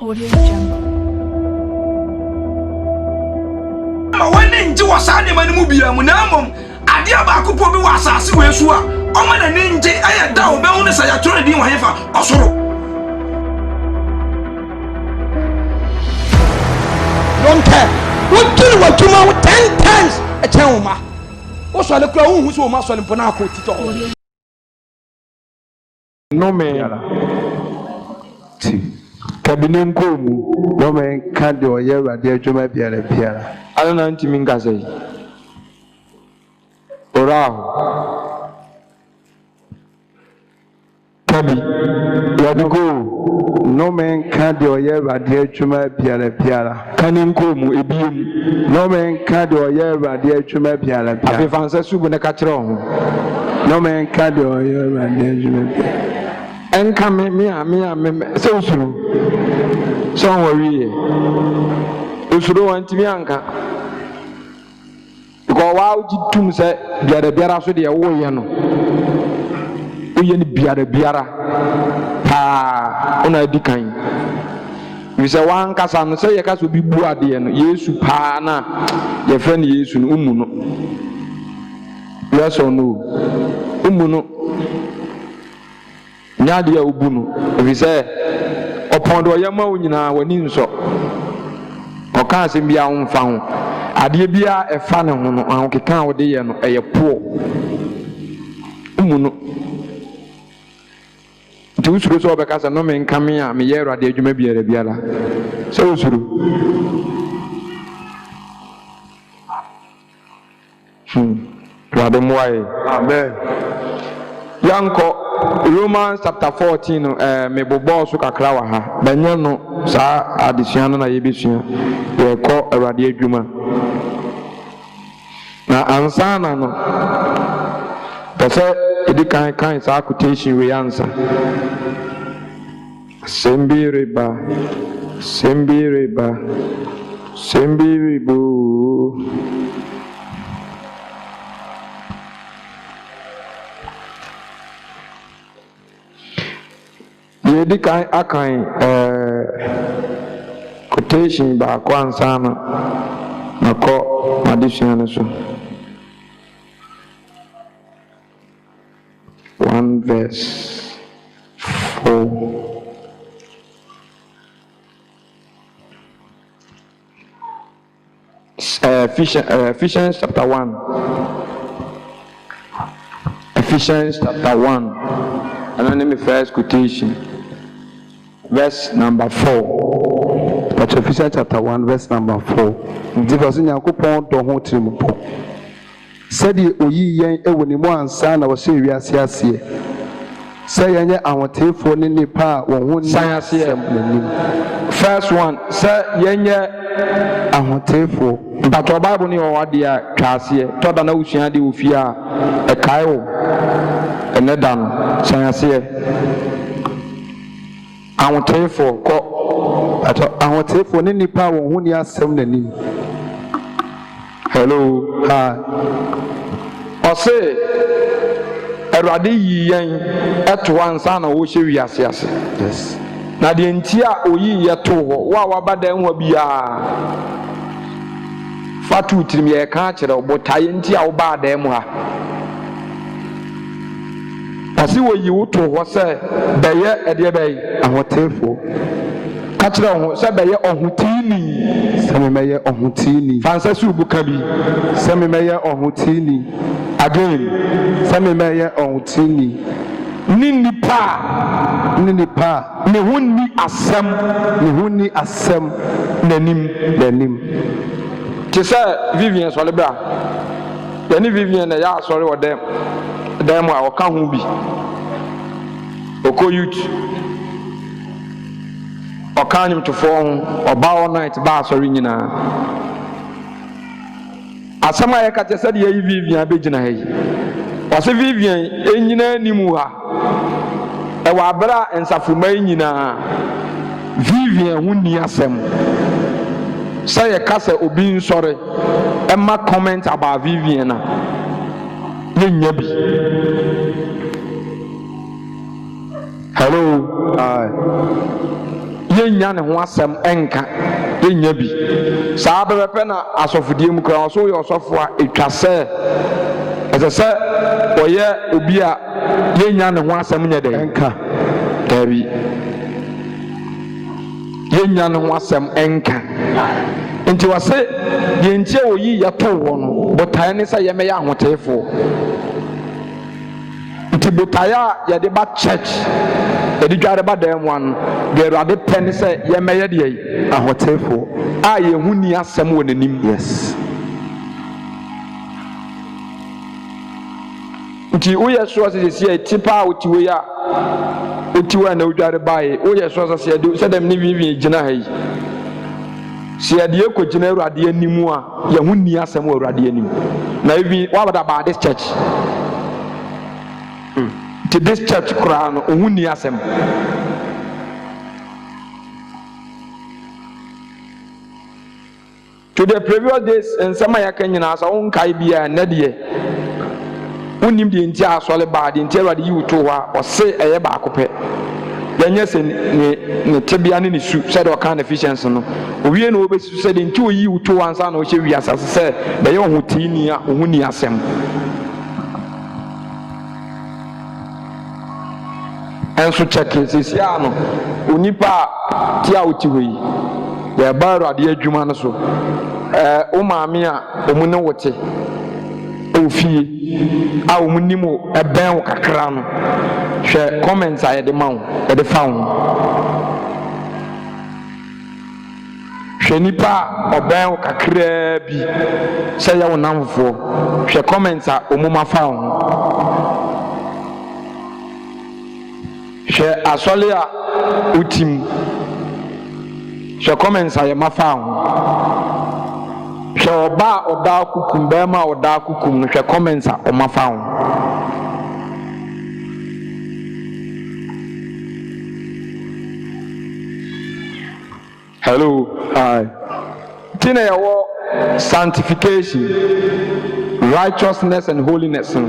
Audio Jungle. When ninja was animal movie, Munamum, Adia Bakupo was a Siwesua, Oman and Ninja, I had down bonus I told you, or so. Don't care. What do you want to know 10 times a chama? What's all the clown who's so much on Ponaco Tito? No man. Cabinin Kumu, no man can't do a year at the Juma Piera. I don't know Timingaze. Ora Cabby, you have to go. No man can't do a year at the Juma Piera. Canin Kumu, Ibim. No man can't do a year at the Juma Piera. I found a soup in a catron. No man can't do a year at the Juma. And come me, so soon. So worry. You should want to be anchor. Because while you say, be a beara, so the away, you know. Be a beara. Ah, on a decline. You say one casan, say a cast will be boadian, yes, pana, your friend is umuno. Yes or no? Umuno. Nyadia ubunu if you say upon do yama nyina wani nso o kan se bia wonfa ho ade bia e fa ne ho no an keka wo de ye no eye po umunu ti usuru so be kasa no me nkame a me ye urade adwuma bia biara so usuru Rademwai amen yanko Romans chapter 14 me bobo so kakra wa ha benye no sa adesua no na yebesua ye ko awade adwuma na ansana no pese edikan sa quotation we answer sembiriba sembiribo Yedi kai akan quotation ba ko ansana nako addition so 1 verse 4 Ephesians chapter 1 Ephesians chapter 1 and then the first quotation verse number 4. But Ephesians chapter 1 verse number 4. Because in Yakupon do ho trimpo. Said ye oyi yen ewo ni mo ansa na wo se wiase ase. Say yenye awotefo ni nipa wo ho ni ase first one say yenye awotefo. But your Bible ni o wade a twase to da na usua de ofia e kai wo ene dan say ase awotefo ko awotefo ni nipa wo ho ni asem nanim. Hello ose erade yiyen eto ansa na wo hye wiase ase. Yes. Na de ntia oyi yeto ho wa wabadan ho bia fatu tirim ye ka kire obotaye ntia wo ba dan mu ha asi wo yi wo to ho se beye ede beye awotefo ka kire ho se beye ohutini sememeye ohutini fansa su buka bi sememeye ohutini again sememeye ohutini ni nipa ne honni asem nanim tisa Vivian so lebra yani Vivian na ya sorry wo dem a oka ho bi oko youth oka nyim to fon oba all night ba sorry nyina asama ya ka tisa de yi Vivian begina hayi wase Vivian enyina nimu ha e wa bra ensafuma nyina Vivian honni asem say a kasa obi nsore emma comment about Vivian na nyanya bi. Hello yɛnya ne ho asɛm ɛnka yɛnya bi saa bɛbɛpɛ na asɔfodie mu koraa ɔso yɛ ɔsɔfo a ɛtwa sɛ ɛsɛ sɛ ɔyɛ obi a yɛnya ne ho asɛm nyɛ dɛ ɛnka daabi yɛnya ne ho asɛm ɛnka nti wɔse yɛntie oyi yɛtoo wɔ no botaeɛ ne sɛ yɛmɛyɛ ahoteefoɔ nti botaeɛ a yɛde ba church yɛde dware ba dan mu ano deɛ Awurade pɛ ne sɛ yɛmɛyɛ deɛ yi ahoteefoɔ a yɛhu ni asɛm wɔ n'anim. yes nti woyɛ soɔ sɛ sɛsi tipa a wote wei a wote wei a na wodware baeɛ woyɛ soɔ sɛ sɛ dɛm ne wiinwii gyina ha yi sɛ yɛde yɛkɔgyina Awurade anim a yɛho ni asɛm wɔ Awurade anim na ebi wabada baa this church nti this church koraa no ɔho ni asɛm to the previous days nsɛm a yɛka nyinaa sɛ wonkae biaa nnɛ deɛ wonim deɛ nti asɔre baa deɛ nti Awurade yi wo too hɔ a ɔse ɛyɛ baako pɛ yɛnyɛ sɛ ne tebea ne ne su sɛdeɛ ɔka no Ephesians no owie na wɔbɛsi so sɛdeɛ nti ɔyi wo too ansa na ɔhyɛ wiase ase sɛ bɛyɛ ɔhoteeni a ɔho ni asɛm ɛnso kyɛke sɛsi a no onipa a ti a wote hɔ yi yɛba Awurade adwuma no so wo maame a ɔmu ne wote ɛwɔ fie a ɔmu nim ɛbɛn wo kakra no hwɛ comments a yɛde ma wo yɛde fa wo hwɛ nipa a ɔbɛn wo kakraa bi sɛ yɛ wo namfoɔ hwɛ comments a ɔmu ma fa wo hwɛ asɔle a wotim hwɛ comments a yɛma fa wo hwɛ ɔba a ɔda kukum bɛrima a ɔda kukum no hwɛ comments a ɔma fa wo hello hi nti na yɛwɔ sanctification righteousness and holiness no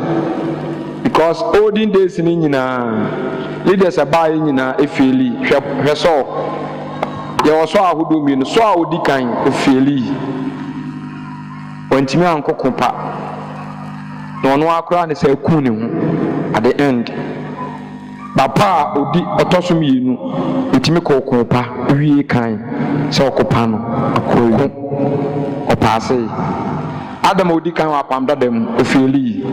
because olden days ni nyinaa leaders ɛbaa yi nyinaa efieli hwɛ sɔ yɛwɔ sɔ ahodoɔ mmienu sɔ a odi kan efieli wɔntumi ankoko pa na ɔno akora ne sɛ eku ne ho at the end bapa a odi ɔtɔ so mmienu ntumi kɔkɔɔ pa wie kan sɛ ɔkopa no akɔɔ ɔpaase Adam a odi kan wɔ apam dada mu efieli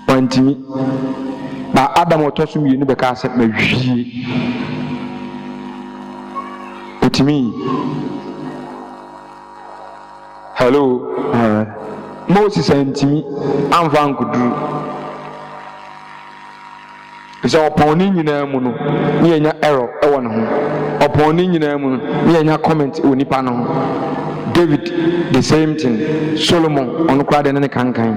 wɔntumi ba Adam ɔtɔ so mmienu bɛka sɛ mawie otumi hello Moses antumi amfa nkuduru sɛ ɔpɔn ne nyinaa mu no ne yɛnya error ɛwɔ ne ho ɔpɔn ne nyinaa mu no ne yɛnya comment wɔ nipa no ho David the same thing Solomon ɔno koraa de ne kankan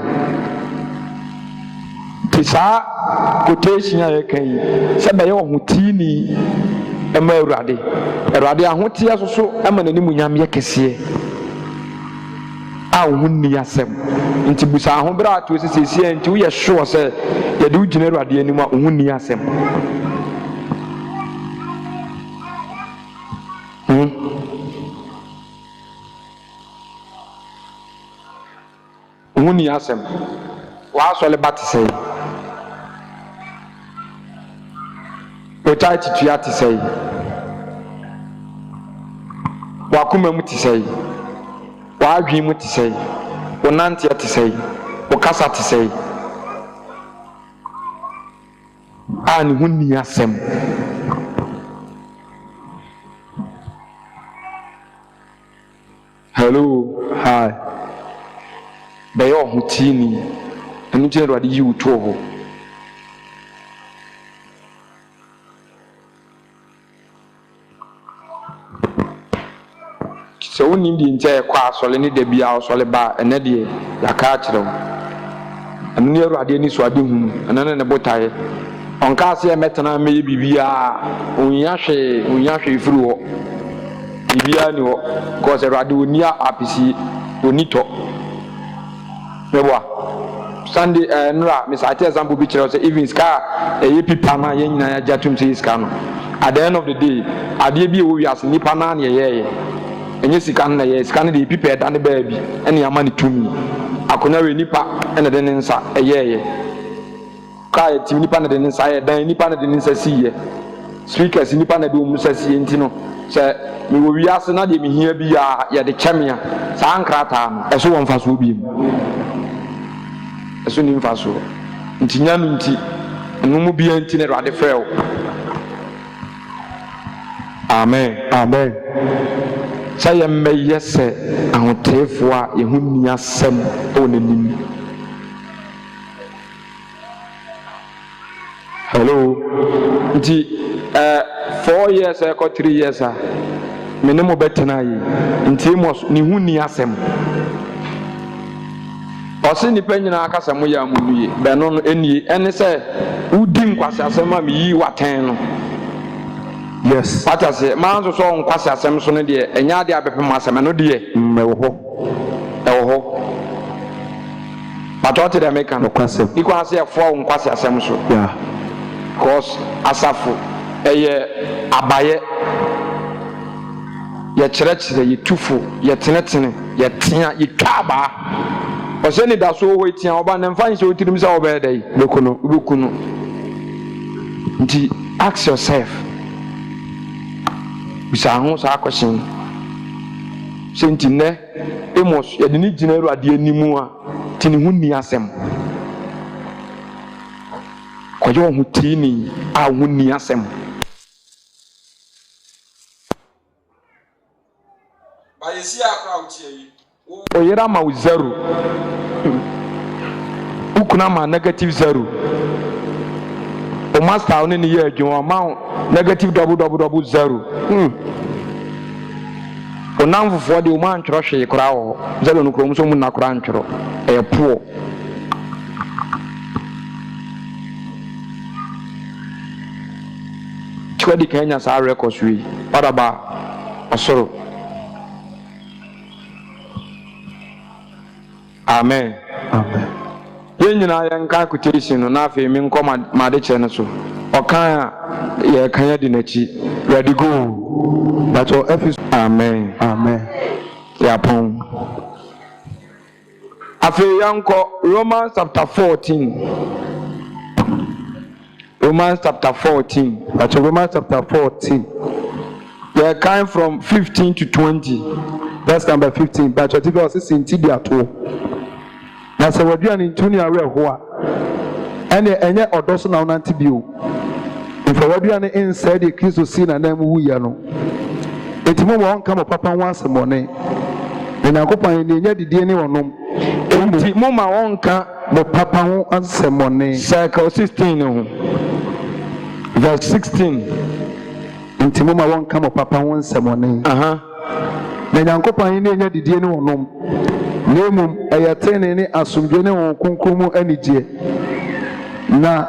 nti saa quotation a yɛka yi sɛ bɛyɛ ɔhotiini ɛma Awurade ahoteɛ so so ɛma n'anim nyam yɛ kɛseɛ a wo ho nni asɛm nti busa ho berɛ ato sɛsiesie nti woyɛ sure sɛ yɛde wo gyina Awurade anim a wo ho nni asɛm wo ho nni asɛm w'asɔle ba te sɛ wotae titua te sɛ w'akoma mu te sɛ w'adwene mu te sɛ wo nanteɛ te sɛ wo kasa te sɛ a ne ho nni asɛm hello hi bɛyɛ ɔhotiini ɛno nti na Awurade yi wo too hɔ sɛ wonim deɛ nti a yɛkɔ asɔle ne da biaa ɔsɔle ba ɛnɛ deɛ yɛaka akyerɛ wo ɛno ne Awurade ani so ade hunu ɛno ne ne botaeɛ ɔnka sɛ yɛmɛtena mɛyɛ biribiaa ɔnya hwee firi hɔ biribiaa ni hɔ because Awurade ɔnni apesie ɔnni tɔ mɛboa Sunday nra me say example bi kire say even ska pipa na ye nyina ya jatum say ska no at the end of the day ade bi wo wiase nipa na na ye enye sika na ye sika na de pipa da ne ba bi ene ama ne tumi akonya we nipa ene de ne nsa ye ka ye tim nipa na de ne nsa ye dan nipa na de ne nsa si ye speakers nipa na de o musa si enti no say me wo wiase na de me hia bi ya ye de kyemea sa ankrata no eso won fa so bi mu eso ni mfa so nti nyanu nti enum bia nti ne rade frɛw amen amen sɛ yɛ mmɛyɛ sɛ ahoteefo a yɛho nni asɛm ɛwɔ n'anim hello nti 4 years ɛkɔ 3 years a me ne mo bɛtena yi nti mo ne ho nni asɛm ɔse nipa nyinaa kasa mo yɛ amunuye bɛno no ɛnie ɛne sɛ wodi nkwasi asɛm a meyi watɛn no yes pata sɛ maa nso so nkwasi asɛm so no deɛ ɛnyɛ adeɛ abɛpem asɛm ɛno deɛ ɛwɔ hɔ pata ɔte dɛ meka no kwasɛm ikwa sɛ ɛfoa nkwasi asɛm so cause asafo ɛyɛ abayɛ yɛkyerɛkyerɛ yɛtufo yɛtenetene yɛtea yɛtwa abaa ɔsɛ ni da so wɔ etia ɔba ne mfa nhyɛ otirim sɛ ɔbɛyɛ dɛ bɛkuno nti ask yourself bisa ho saa question sɛ nti nnɛ emos yɛde ne gyina Awurade anim a ti ne ho nni asɛm kɔyɛ wɔn ho tiini a ho nni asɛm bayɛsi akora wotie yi oyera ma 0 ukuna ma -0 o master one ne yɛ adwuma ma -0 o nan fofoɔ de o ma ntwerɛ hwee kora wɔ 0 no krom so mu na kora ntwerɛ ɛyɛ poɔ twadi Kenya saa records wi padaba ɔsoro amen yɛn nyinaa yɛnka quotation no na afei me nkɔ made kyerɛ no so ɔkan a yɛka yɛ de n'akyi ready go but Ephesus amen yɛapɔn afei yɛnkɔ Romans chapter 14 but Romans chapter 14 yɛkan from 15 to 20 verse number 15 but ɔte bi ɔse sinti di ato na sɛ waduane ntuni awerɛho a ɛne ɛnyɛ ɔdɔ so na wonante bio mfa waduane nsɛe deɛ Kristo sii nanam mu wuyɛ no enti mo ma ɔnka mo papa ho asɛmmɔne na Nyankopɔn ne ɛnyɛ didie ne ɔnom enti mo ma wɔnka mo papa ho asɛmmɔne Circle 16 ho verse 16 enti mo ma wɔnka mo papa ho asɛmmɔne na Nyankopɔn ne ɛnyɛ didie ne ɔnom na mmom ɛyɛ tene ne asomdwe ne wɔn kronkron mu anigyeɛ na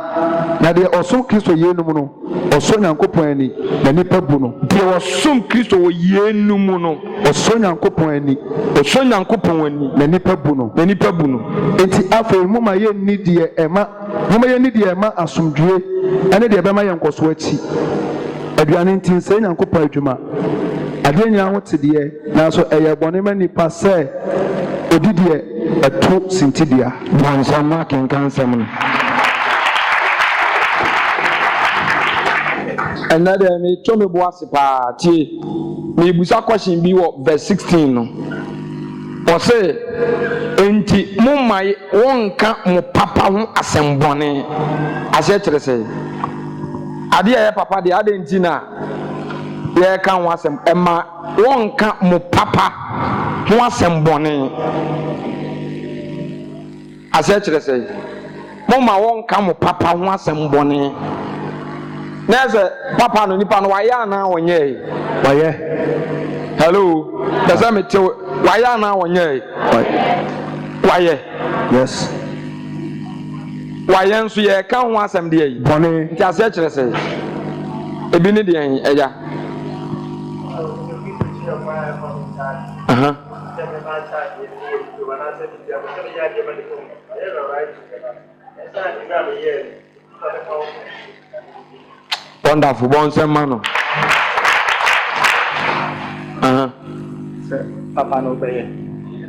deɛ ɔsom Kristo yɛnum no ɔsɔ Nyankopɔn ani na nipa bu no deɛ ɔsom Kristo wɔ yɛnum no ɔsɔ Nyankopɔn ani na nipa bu no enti afei mo ma yɛnni deɛ ɛma asomdwe ɛne deɛ ɛbɛma yɛn nkɔso akyi aduane nti nsɛe Nyankopɔn adwuma adeɛ nyinaa ho te deɛ nanso ɛyɛ bɔne ma nipa sɛ odi deɛ ɛto sintidua bɔnsama kenkan sɛm no ɛnna deɛ metwa me bo ase paa tie mebusa question bi wɔ verse 16 no ɔse enti momma wɔnka mo papa ho asɛmbɔne ahyɛ kyerɛ sɛ adeɛ ɛyɛ papa deɛ adɛ nti na yɛka ho asɛm ɛma wɔnka mo papa ho asɛmbɔne ahyɛ kyerɛ sɛ momma wɔnka mo papa ho asɛmbɔne na sɛ papa no nipa no wayɛ anaa wɔnyɛe wayɛ hello pɛ sɛ mete wayɛ anaa wɔnyɛe wayɛ yes wayɛ nso yɛka ho asɛm deɛ yi bɔne nti ahyɛ kyerɛ sɛ ebi ne deɛ ɛya Wonderful, bonse mano. Papa no be.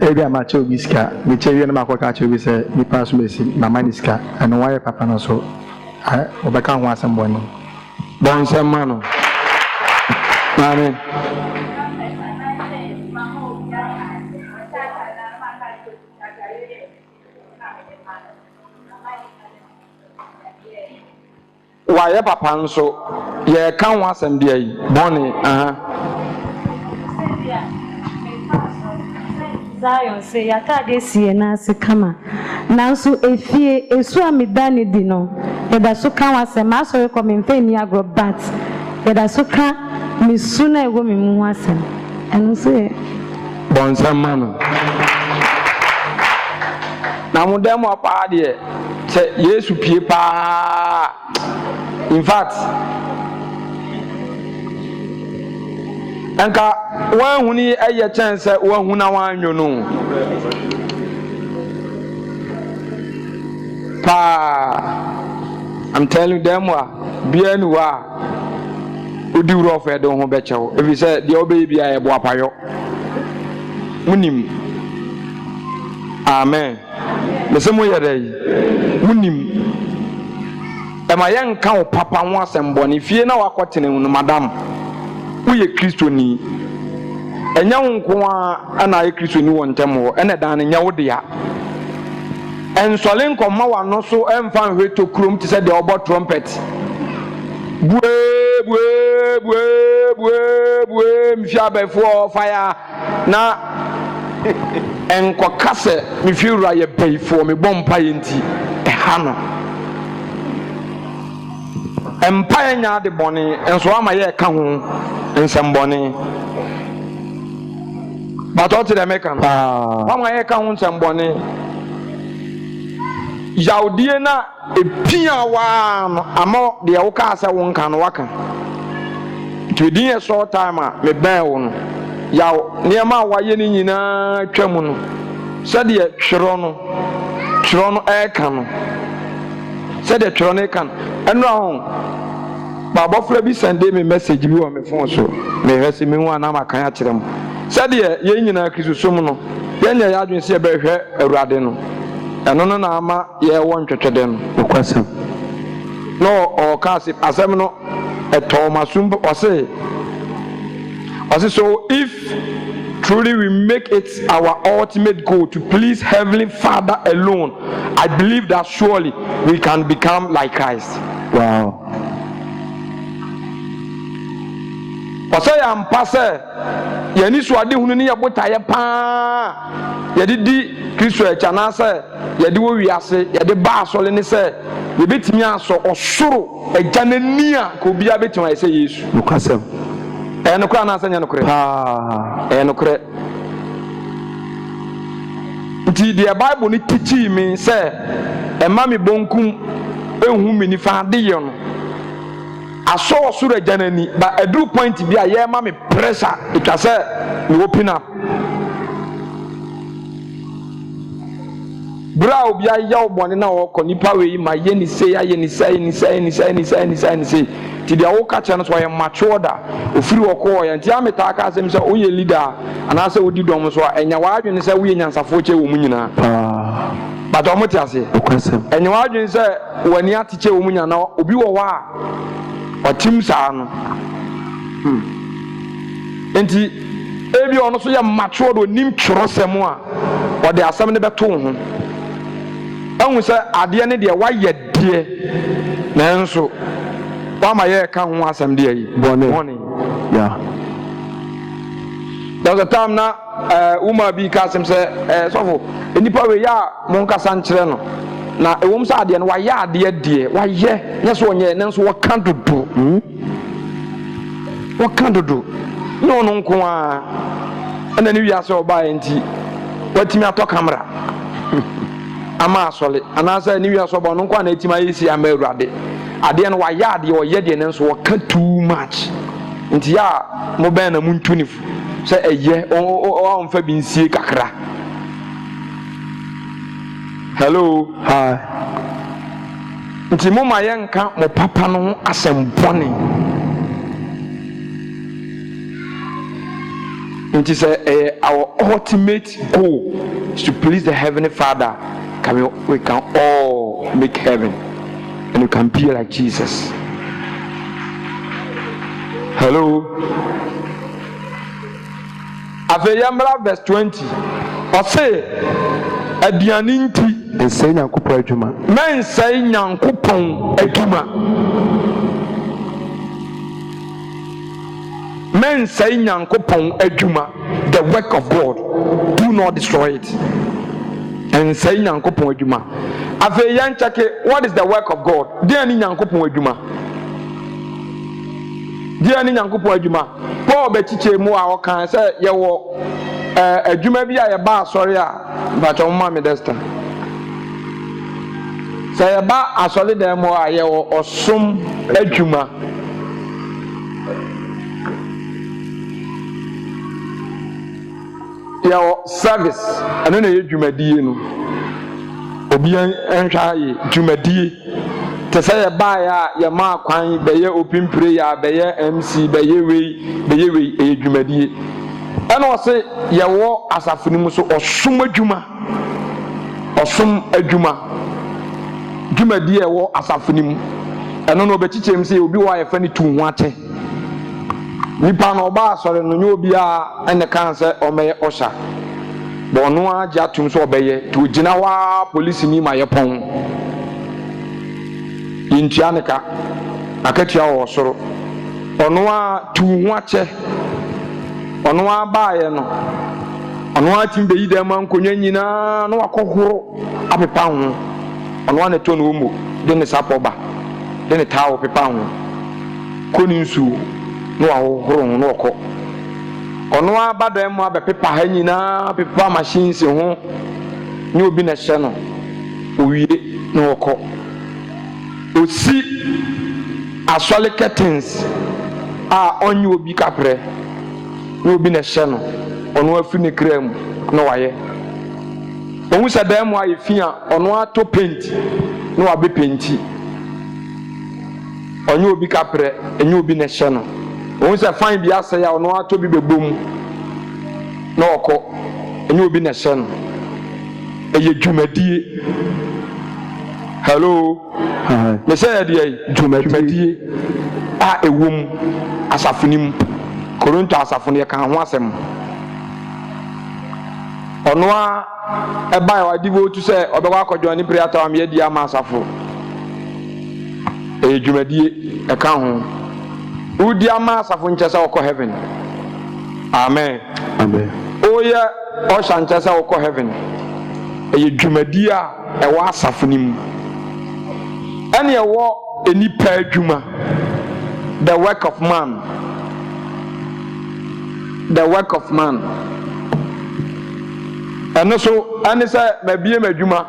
Ebi amache obi sika, me chewie na makoka che obi se nipa so mesi na maniska, eno waye papa no so. Obeka ho asem boni. Bonse mano. Amen. Waye papa nso ye kan ho asem de yi boni Zion say yatade sie na se kama nanso efie esu amidani di no yeda so kan wasem asori ko me mfa ni agro bat yeda so kan misu na ego me mu asem eno so bonse mano na mo dem apa de se Yesu pie pa. In fact, enka wan huni eye chance wan huna wan nyono pa. I'm telling them bienu wa odi wuro of edo ho bechewo if you say the obe bia e bo apayo munim. Amen. Mesemo yere munim ema yen kan papa ho asemboni fie na wakotene no madam uye kristoni enya nko a na ye kristoni wontem ho ene dan nya wo dia ensole nkoma wa no so emfa hweto krom ti se de obo trumpet bue mfia befo fire na enko kase mfiura ye beifo me bompa yenti ehano empire nya de boni enso ama ye ka ho nsemboni bato ti de meka ama ye ka ho nsemboni yaudie na epia wa no amo de wo ka asa won kan waka twedin e short time a me ben wo no yaw niema wa ye ni nyina twam no sade ye twero no e ka no sade twero no e kan eno ahon baba fura bi sende me message bi o me phone so me hwese me hu ana makan a kirem sade ye nyina krisusum no ye nya ya adwen se e be hwe awurade no eno no na ama ye won twetwede no okwasem no o kasi asem no eto masum ose so if truly we make it our ultimate goal to please Heavenly Father alone, I believe that surely we can become like Christ. Wow. Ose ya mpase ye ni so ade hunu ni ye botaye pa ye di Kristo e chana se ye di wo wiase ye di ba asole ni se ye betimi aso osoro ejanani a ko bia betimi aye se Yesu Lukasem enokra na asanya nokre enokre nti the Bible ni teach me say ema me bonkum ehu me ni fa de ye no aso osoro ejanani ba edru point bi a ye ma me pressure itwa say me open up bra obi aya obone na wo nipa we ma ye ni say ti dia wo ka che no so ye mature da ofiri wo ko ye nti ameta aka asem se o ye leader ana se odi dom so enya wa adwene se wo ye nyansafo che wo mu nyina ba do mo ti ase enya wa adwene se wani atiche wo mu nyana obi wo wa otim sa no enti ebi ono so ye mature do nim tworosem a o de asem ne beto ho anwu se ade ne de wa ye de nanso wama ye ka ho asem de yi morning yeah. There was a time na uma bi ka asem se sofo enipa we ya mon kasa nkire no na ewom sa ade no wa ya ade de wa ye nyeso onye nanso wa kan dodo no nko a ana ni wiase oba enti watimi ato camera ama asole anasa ni wiase oba no nko na etima yesi ama awurade ade no wa ya ade o ye de nanso wa kan too much nti ya mo ben na muntu nifu sɛ ɛyɛ ɔmfa bi nsie kakra. Hello. Hi. Nti mo ma yɛnka mo papa no ho asɛm bɔne. Nti sɛ our ultimate goal is to please the Heavenly Father. We can all make heaven and we can be like Jesus. Hello. Afeyamra verse 20. Ɔse aduane nti nsɛe nyankopɔn adwuma. mɛnsɛe nyankopɔn adwuma. Mɛnsɛe nyankopɔn adwuma. The work of God. Do not destroy it. Nsɛe nyankopɔn adwuma. Afei yɛn kyɛke, what is the work of God? Deɛ ne nyankopɔn adwuma. Deɛ ne nyankopɔn adwuma. Paul bɛkyikyɛ mu a ɔkan sɛ yɛwɔ adwuma bi a yɛba asɔre a mpatwɔ mma me desta. Sɛ yɛba asɔre dan mu a yɛwɔ ɔsom adwuma. Yɛwɔ service ɛno na yɛ dwumadie no. Obi nhwɛ ayɛ dwumadie. Te sɛ yɛbaeɛ a yɛma kwan bɛyɛ open prayer, bɛyɛ MC, bɛyɛ wei ɛyɛ dwumadie. Ɛna ɔse yɛwɔ asafo no mu so ɔsom adwuma. Ɔsom adwuma. Dwumadie ɛwɔ asafo no mu. Ɛno na ɔbɛkyikyɛm sɛ obi wɔ a yɛfɛ no tu ho akyɛ. Nipa na ɔba asɔre no nyɛ obi a ɛne kan sɛ ɔmɛyɛ ɔhyɛ. Bɔno agye atum sɛ ɔbɛyɛ to gyina hɔ a polisi ni ma yɛpɔn. Yɛntua ne ka akatua wɔ soro. Ɔno a tu ho akyɛ. Ɔno a baayɛ no. Ɔno a tim bɛyi dɛm nkonnwa nyinaa na wakɔhoro apepa ho. Ɔno a ne to no mu de ne sapɔ ba. De ne taa wɔ pepa ho. Kɔ ne nsuo na wahohoro ho na ɔkɔ. Ɔno a ba dɛm mu abɛpepa ha nyinaa pepa machines ho. Ne obi na hyɛ no. Owie na ɔkɔ. Osi asɔle curtains a ɔnye obi kaprɛ na obi na hyɛ no ɔno afi ne kra mu na wayɛ. Ohun sɛ dan mu ayɛ fi a ɔno ato paint na wabɛ painti. Ɔnye obi kaprɛ enye obi na hyɛ no. Ohun sɛ fan bi asɛ ya ɔno ato bi bɛbɔ mu na ɔkɔ enye obi na hyɛ no. Ɛyɛ dwumadie. Hello. Me say yɛ dwumadie a ewom asafonim Korinto asafo no yɛka ho asɛm. Ɔno a ɛba yɛ wadi votu sɛ ɔbɛkɔ akɔdwa ne prayer time yɛ di ama asafo. Ɛyɛ dwumadie ɛka ho. Wodi ama asafo nkyɛ sɛ ɔkɔ heaven. Amen. Amen. Oyɛ ɔhyɛ nkyɛ sɛ ɔkɔ heaven. Ɛyɛ dwumadie a ɛwɔ asafo no mu. Ɛne ɛwɔ enipa adwuma. The work of man. The work of man. Ɛno so ɛne sɛ mabie m'adwuma.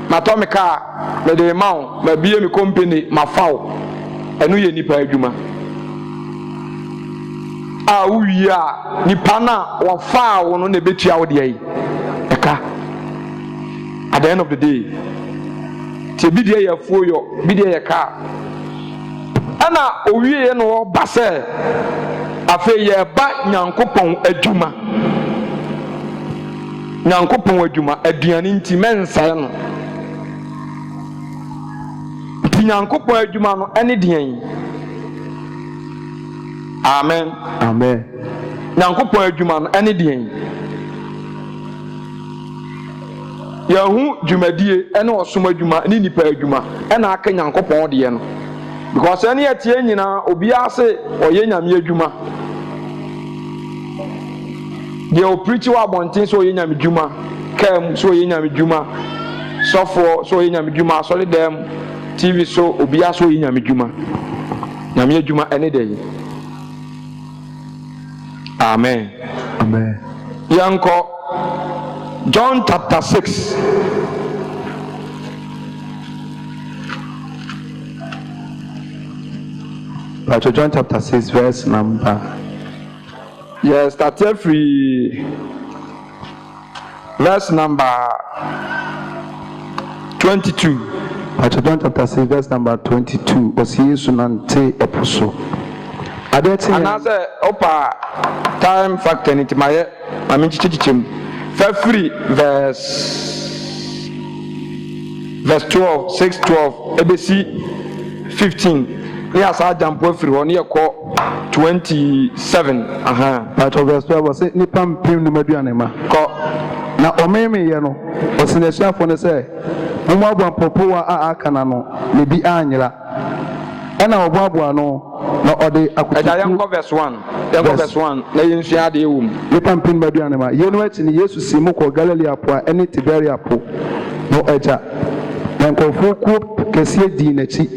Matɔ me car, mede ma wo, mabie me company, mafa wo. Ɛno yɛ nipa adwuma. A wowie a nipa na wɔfa wo no na ɛbɛtua wo deɛ yi. Ɛka. At the end of the day. Ti bi deɛ yɛ fuo yɔ, bi deɛ yɛ car. Ɛna owie no ɔba sɛ afei yɛba nyankopɔn adwuma. Nyankopɔn adwuma aduane nti mɛnsɛe no. Nti nyankopɔn adwuma no ɛne deɛn. Amen. Amen. Nyankopɔn adwuma no ɛne deɛn. Yɛhu dwumadie ɛne ɔsom adwuma ne nipa adwuma ɛna aka nyankopɔn deɛ no. Because ɛne yɛtie nyinaa obiara se ɔyɛ nyame adwuma. Deɛ ɔpreach wɔ abɔnten sɛ ɔyɛ nyame adwuma, kaa mu sɛ ɔyɛ nyame adwuma, sɔfoɔ sɛ ɔyɛ nyame adwuma, asɔre dɛm, TV so obiara sɛ ɔyɛ nyame adwuma. Nyame adwuma ɛne deɛ. Amen. Amen. Yɛnkɔ John chapter 6. John chapter 6 verse number Yes, started free. Verse number 22. Pastor John chapter 6 verse number 22. Osi Yesu nante epuso. Adeti. And as a opa time factor into my chichim. Free verse 12, 6, 12, ABC 15. Yes, I jump free 1 year call 27. Part of verse 12 was it Nipam Pim Numaduanema. Na omeme ye no osinesuafo ne se momabu popowa a akana no ne bi anyira ena obuabu ano na ode akutu yanko verse 1 na yensua de ewum Nipam Pim Numaduanema ye no achi ni Yesu simu ko Galilea po ene Tiberia po no eja na nkofo ku kese di nachi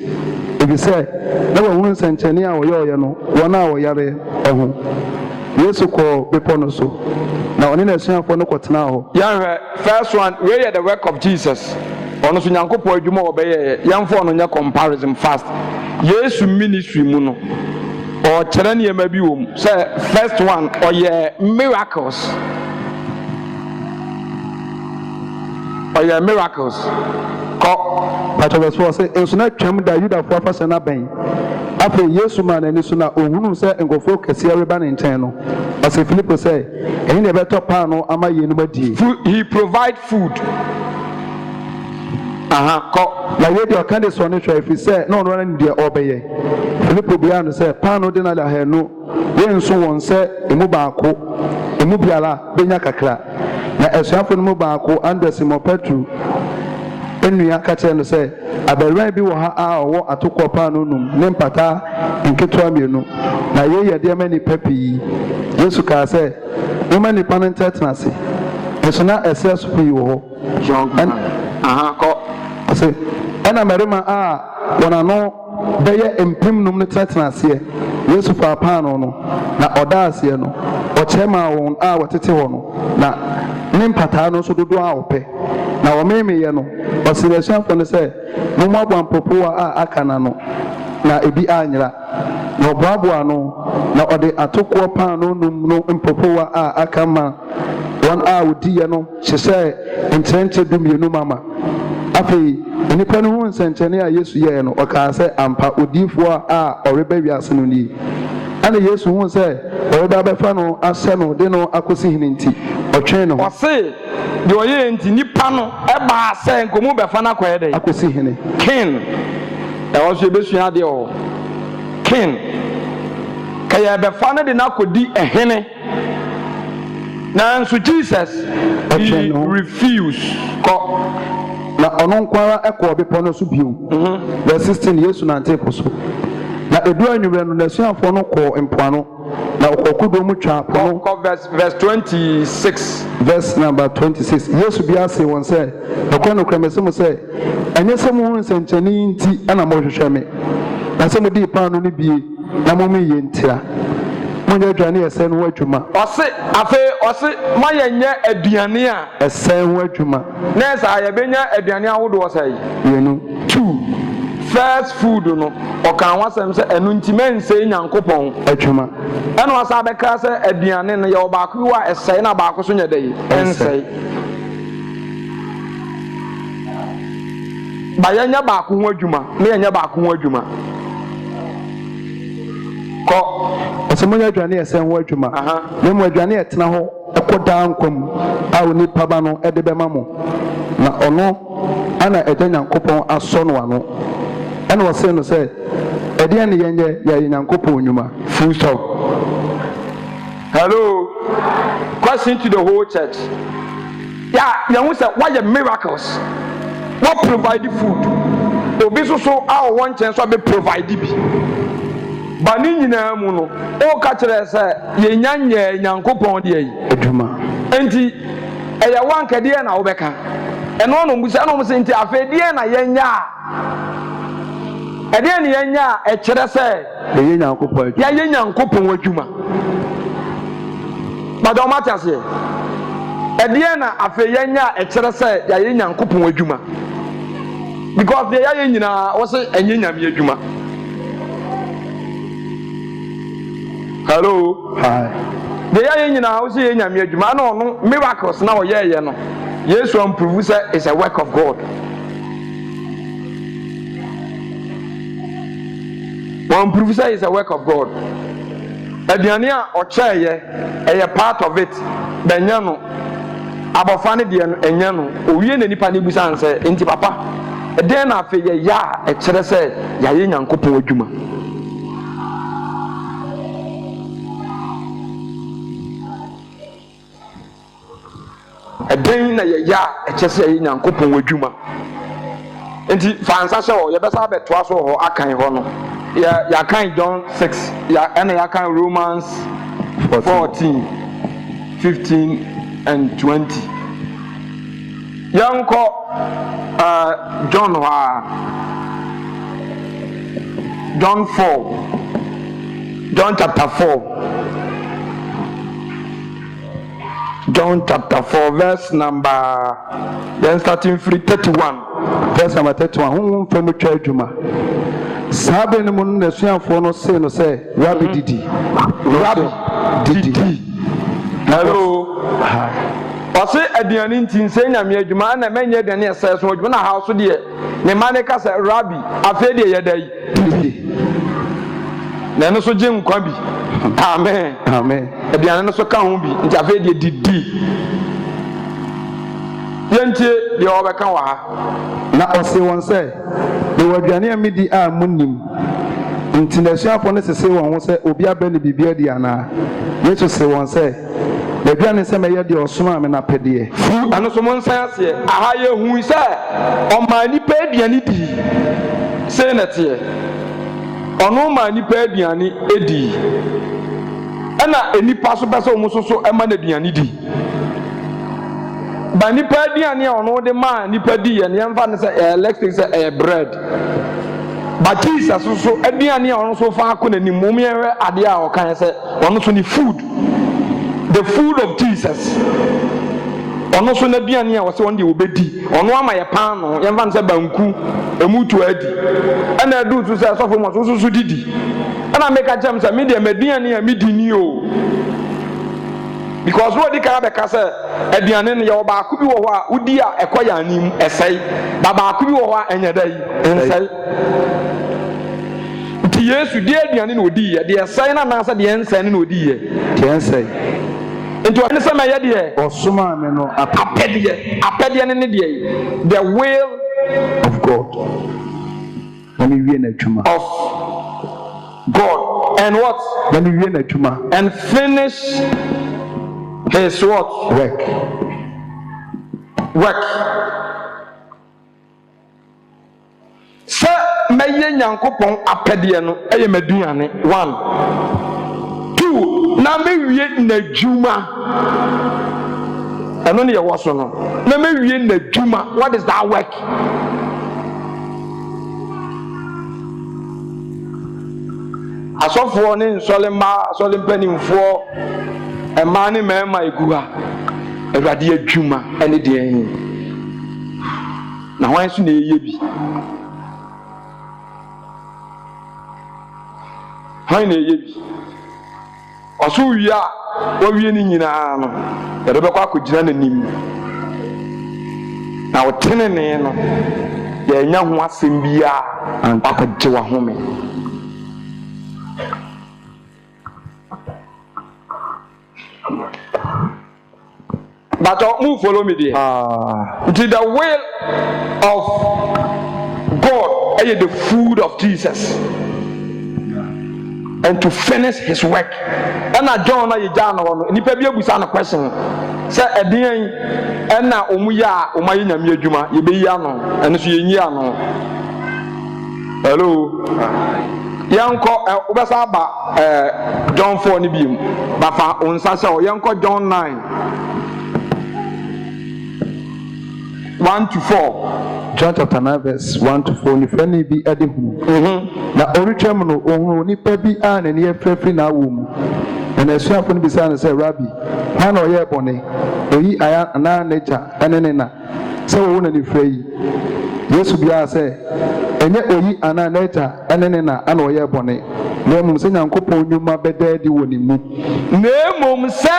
ebi se na wo hunu senchani a wo ye no wona wo yare eho Yesu ko bepo no so na oni na suafo no kwotena ho yanhwe first one we are the work of Jesus ono so nyankopɔ adwuma obeye yamfo no nya comparison fast Yesu ministry mu no o kyerɛ ne yema bi wom say first one oye miracles ko Pastor verse 4 say enso na twam da Yuda fo afa sana ben afa Yesu ma na ni so na ohunu se engofo kase reba ne nten no ase Philip say eni ne beto pa no ama ye no badie he provide food ko na ye de kan de so ne hwa fi say na ono na de obeye Philip bia no say pa no de na la ha no ye nso won say emu baako emu biala benya kakra na esuafo no mu baako Andres mo Petru enua ka kye no sɛ abarwan bi wɔ ha a ɔwɔ atokɔ pa no num ne mpata nketewa mienu na yɛyɛ de ma nipa pii Yesu kaa sɛ wɔma nipa no ntetena ase nso na ɛsɛ so pii wɔ hɔ ɔsɛ ɛna mmarima a wɔn ano bɛyɛ mpem num no tetena aseɛ Yesu fa pa no no na ɔda aseɛ no ɔkyɛ ma wɔn a wɔtete hɔ no na ne mpata no so dodo a ɔpɛ na wɔmeme ye no ɔsiresuafo no sɛ mo popowa a akana no na ebi anyira na ɔboaboa no na ɔde atokɔ pa no num no mpopowa a akama wɔn a wodi ye no hyehyɛ nkyɛnkyɛ dumienu mama afei nipa no ho nsɛnkyɛnne a Yesu yɛ no ɔkaa sɛ ampa odiifoɔ a ɔreba wiase no ni ana Yesu hu sɛ ɔreba bɛfa no ahyɛ no de no akosi hene nti ɔtwɛn no ɔse de ɔyɛ nti nipa no ɛbaa sɛ nkomu bɛfa no akɔyɛ dɛ akosi hene king ɛwɔ so yɛbɛsua adeɛ ɔ king kɛyɛ bɛfa no de no akɔdi ɛhene nanso Jesus he refused kɔ na ɔno nkwara ɛkɔ bepɔ no so bio verse 16 Yesu nante po so na edu anwumre no nasuafo no kɔ mpoano na ɔkɔkodo mu twa pono verse 26 verse number 26 Yesu bi ase wɔn sɛ ɔkɔ no kremese mu sɛ ɛnyɛ sɛ mo ho nsɛnkyɛnne nti ana mo hwehwɛ me na sɛ mo di paano no bie na mo me yɛ ntira mo nyɛ aduane ɛsɛ no ho adwuma ɔse mo yɛ nyɛ aduane a ɛsɛ ho adwuma na ɛsɛ yɛbɛnya aduane ahodoɔ sɛ yɛnu 2 first food no ɔka wasɛm sɛ ɛno nti mɛnsɛe Nyankopɔn adwuma ɛna ɔsa bɛka sɛ aduane no yɛwɔ baako yi a ɛsɛe na baako so nyɛ dɛ ɛnsɛe ba yɛnyɛ baako ho adwuma na yɛnyɛ baako ho adwuma kɔ ɔsɛ mo nyɛ aduane ɛsɛ ho adwuma na mo aduane ɛtena hɔ ɛkɔ daa nkwam a onipa ba no ɛde bɛma mo na ɔno ana ɛgya Nyankopɔn asɔ no ano ɛna ɔsɛ no sɛ ɛdeɛ ne yɛnyɛ yɛyɛ Nyankopɔn nnwuma full stop. Hello, question to the whole church. Yeah, you say why the miracles? What provide the food? Obi so our one chance to be provide bi. Bani nyina mu no, o ka kire say ye nyanye Nyankopɔn de yi adwuma. Enti ɛyɛ wanka de na wo bɛka. Ɛno no musa no musa enti afedie na yenya. Ɛdeɛ ne yenya ɛkyerɛ sɛ ye Nyankopɔn adwuma. Ya ye Nyankopɔn adwuma. But on matters here. Ɛdeɛ na afeyenya ɛkyerɛ sɛ ya ye Nyankopɔn adwuma. Because the ya ye nyina wo se enye nyame adwuma. Hello. Hi. de ya yen nyina wo se ye nyame adwuma na ono miracles na wo ye no Yesu am prove say it's a work of God. One prove say it's a work of God. Aduane a ɔkyɛɛ ɛyɛ part of it. Bɛnya no abɔfa ne deɛ no ɛnya no owie na nipa ne busa ansɛ enti papa ɛdɛn na afei yɛ ya ɛkyerɛ sɛ yɛayɛ Nyankopɔn adwuma. Ɛdɛn na yɛ ya ɛkyerɛ sɛ yɛayɛ Nyankopɔn adwuma. Enti fansa hyɛ hɔ yɛbɛsa abɛtoa so hɔ akan hɔ no ya kan John 6 ya ɛna ya kan Romans 14 15 and 20 yanko John John 4 John chapter 4 John chapter 4 verse number then starting free 31 verse number 31 hon from adwuma sabe ne mun na suafo no say no say Rabbi didi hello ɔse aduane nti nsɛ nyame adwuma na manyɛ aduane ɛsɛ so adwuma na ha so deɛ ne ma ne ka sɛ Rabbi afei deɛ yɛda yi na ɛno so gye nkwa bi amen aduane no so ka ho bi nti afei deɛ didi yɛntie deɛ ɔbɛka wɔ ha na ɔse wɔn sɛ de aduane a medi a munnim nti na suafo no sese wɔn ho sɛ obi abɛ ne bibia di ana Yesu se wɔn sɛ aduane sɛ mɛyɛ deɛ ɔsoma me na pɛdeɛ ano so mo nsan aseɛ aha yɛ hu sɛ ɔma nipa aduane di sɛ na teɛ ɔno ma nipa aduane edi ɛna enipa so bɛ sɛ ɔmo so ɛma na aduane di ba nipa aduane a ɔno de ma nipa di yɛ ne yɛmfa ne sɛ electric sɛ bread ba Jesus so aduane a ɔno so fa akɔ n'anim mo yɛhwɛ adeɛ a ɔka sɛ ɔno so ne food the food of Jesus ɔno so n'aduane a wɔsɛ wɔn de wɔbɛdi ɔno ama yɛ pan no yɛmfa ne sɛ banku emu tu adi ɛna edu tu sɛ sɔfo mo so didi ɛna meka kyɛm sɛ me deɛ m'aduane a medi ni o because what the Karabe Kasa aduane yɛ ɔbaako bi wɔ hɔ a wodi a ɛkɔ yɛ anim ɛsɛe baako bi wɔ hɔ a ɛnyɛ dɛ ɛnsɛe nti Yesu deɛ aduane na odi yɛ deɛ ɛsɛe na nansa deɛ ɛnsɛe na odi yɛ deɛ ɛnsɛe nti ɔne sɛ mɛyɛ deɛ ɔsoma me no apɛdeɛ ne deɛ the will of God na me wie na adwuma of God and what na me wie na adwuma and finish his what work sɛ mɛyɛ Nyankopɔn apɛdeɛ no ɛyɛ m'aduane 1 2 na mɛwie n'adwuma ɛno ne yɛwɔ so no na mɛwie n'adwuma what is that work asɔfoɔ ne nsɔle mmaa asɔle mpanimfoɔ ɛmaa ne mmarima egu ha Awurade adwuma ɛne deɛ ɛhe na wɔn nso na ɛyɛ bi wɔn na ɛyɛ bi ɔso wie a wɔwie ne nyinaa no yɛde bɛkɔ akɔgyina n'anim na wɔtenenee no yɛnya ho asɛm biara akɔgye w'ahome but move follow me there to the will of God is the food of Jesus and to finish his work and John na John no nipa bi abusa na question say edin and na omuya omayi nyame adwuma ye be yi ano eno so yenyi ano hello yanko obesa ba John 4 ni biem ba fa onsa se o yanko John 9 1 to 4 John chapter 9 verse 1 to 4 ni fani bi ade hu na oritwam no ohun nipa bi a na ne yefrefri na awo mu na asuafo no bisa na say Rabbi ha na oye bone oyi aya na nature ene na say wo na ni frei Yesu bia say enye oyi ana nature ene na ana oye bone na mmom sɛ nyankopɔn nnwuma bɛda adi wɔ ne mu na mmom sɛ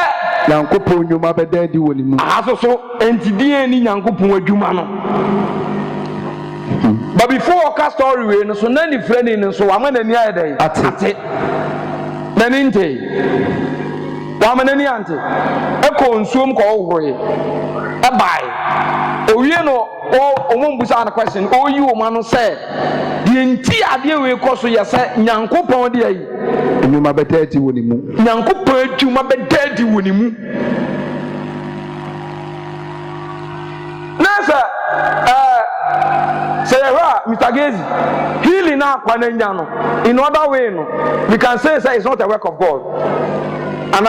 nyankopɔn nnwuma bɛda adi wɔ ne mu aso so enti deɛ ni nyankopɔn adwuma no but before ka story we no so na ni frɛ no so wa ma nani ayɛ dɛ ate nani nte wa ma nani ante ɛkɔ nsuom kɔ ohoroe ɛbae owie no omumbusa na question oyi wo ma no sɛ deɛ nti adeɛ we kɔ so yɛ sɛ nyankopɔn de ayi nnwuma bɛda adi wɔ ne mu nyankopɔn adwuma bɛda adi wɔ ne mu na sɛ Mr. Gazy, healing now in other way no, we can say it's not a work of God. It's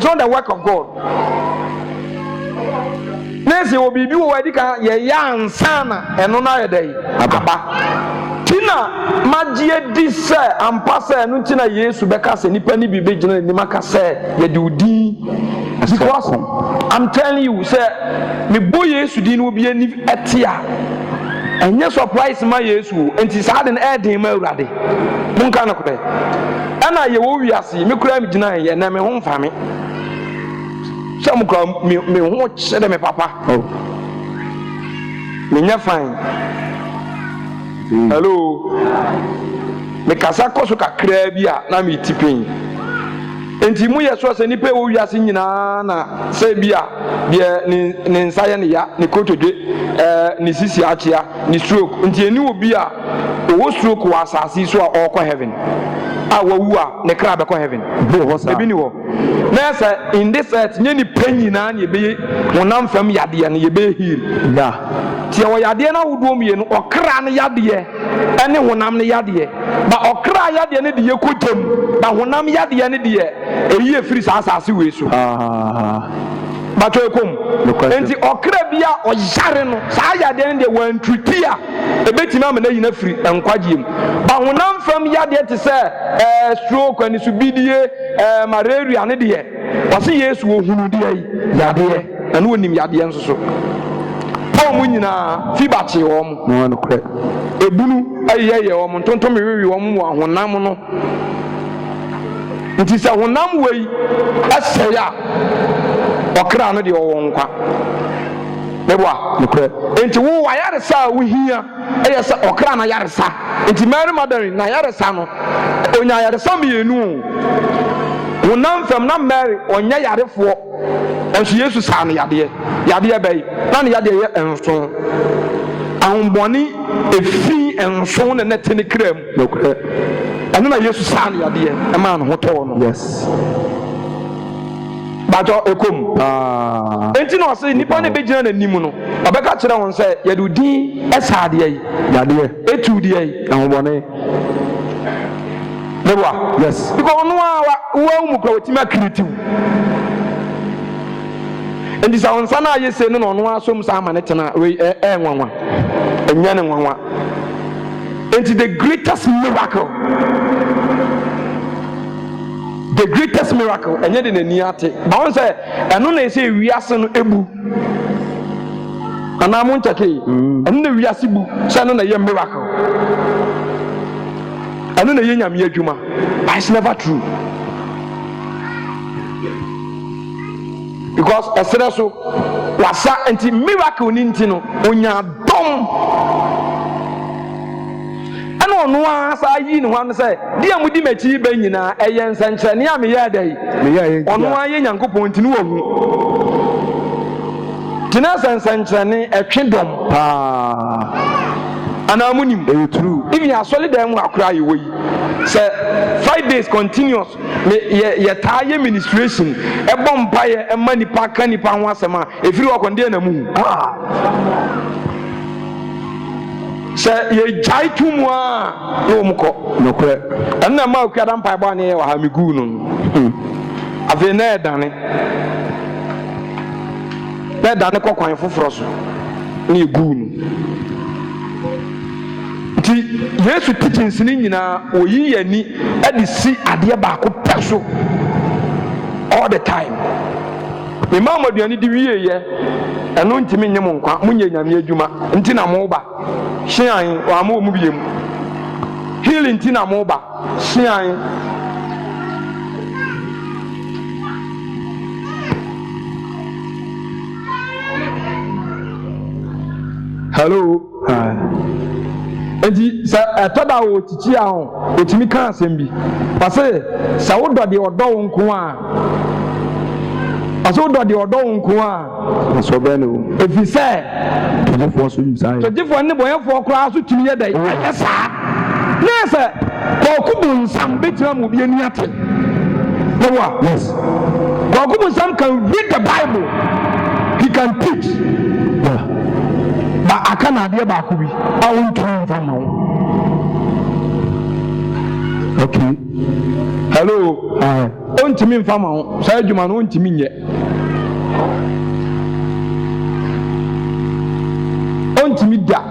not the work of God. Next will be you already can yan sana and on a day. Tina magie this and pass and tina yes to becas and penny be big in the Maka say you do D. Because I'm telling you, sir, me boy Yesu din will be any etia. And yes, surprise my Yesu, and it's hard and add him already. Munkanokre. And I will see me cram deny and I'm a home family. Some come me watch said me papa. Oh, me fine. Hello, me kasako so kakra bia na me tipin. Enti mu yeso se nipa wo wiase nyina na se bia de ne nsaye ne ya ne kotodwe ne sisi achia ne stroke enti eni obi a wo stroke wa asase so a okọ heaven a wawu a ne kra be kọ heaven ebi ni wo na se in this earth nye ni panyina na ebe wonam fam yade ne ebe heal da ti wo yade na wodo mie no okra ne yade ene wonam ne yade ba okra yade ne de ye kojem ba wonam yade ne de eyi efiri asase we so bato ekom enti okra bia oyare no saa yade ne de wan tuti a ebetimi amana yina firi enkwagiem ba honam fam yade te se stroke ani so bidie malaria ne de wase Yesu ohunu de ayi yade anu onim yade enso so mu nyina fibache wo mu no nokre ebunu ayeye wo mu tontom wewe wo mu honam no nti sɛ honam wei ɛsɛ ya ɔkra no de ɔwɔ nkwa meboa nokre nti wo wayaresa wo hia ɛyɛ sɛ ɔkra na yaresa nti Mary Magdalene na yaresa no onya yaresa mienu honam fam na Mary onya yarefoɔ ɛnso Yesu saa no yadeɛ bɛyi na ne yadeɛ yɛ enso ahombɔne efi enso ne nete ne kram nokre ɛno na Yesu saa no yadeɛ ɛma no hotɔ no yes bajo ekom enti na ɔse nipa ne begyina n'anim no ɔbɛka kyerɛ wɔn sɛ yɛde din ɛsa adeɛ yi yadeɛ etu deɛ yi ahombɔne nebwa yes because no wa mu kɔ wetima creative and this on sana ye say no no asom sa ma ne tena we nwanwa enya ne nwanwa and the greatest miracle enye de nani ate ba won say eno na say wiase no ebu ana mo ntake eno na wiase bu say no na ye miracle eno na ye nyame adwuma but it's never true. Because esere so wasa anti miracle ni nti no onya dom ana ono asa yi ne ho an say dia mudi machi ba nyina eye nsankyere ne am ye adai ono aye nyankopon nti ne wo tina nsankyere ne etwe dom ana amunim true even ya solid dem akura ye woyi say 5 days continuous ye taye ministration e bomba ye e manipa kanipa ho asema efiri wakonde na mu say ye jai tumu a no mko nokre enna ma okada mpa ba ne wa ha migu no ave na edane kokwan foforo so ne egu no Yesu teachings ni nyina oyi yani ade si ade ba ko peso all the time imam aduani di wiye ye eno ntimi nyem nkwa munye nyame adwuma nti na mo ba hyean wa mo mu biem healing ti na mo ba sian hello enti sa toda o titi a ho otimi kan asem bi pase sa wo do de odo wo nko a aso do de odo wo nko a so be no efi se tujifo so yimsa tujifo ne boyefo kra so tumi ye dai anya sa na se ko kubu nsam betima mu bi anu ate no wa yes ko kubu nsam can read the Bible, he can teach, yeah. But I can't be back with I won't turn from now. Okay. Hello. On to me from now. Say you man on to me yet. On to me that.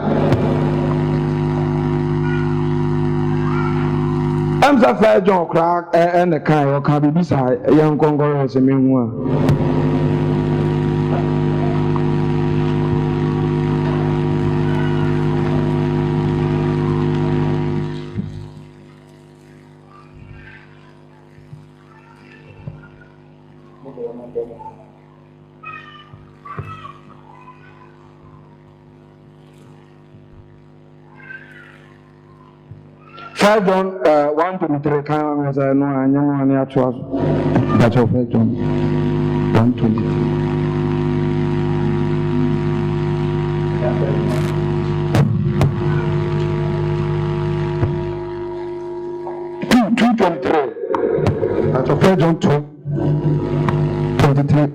I'm so fair John Crack and the kind of can be beside a young Congolese meanwhile. John 123 can as I know I know any actual that's of John 123. That's of John 2:23.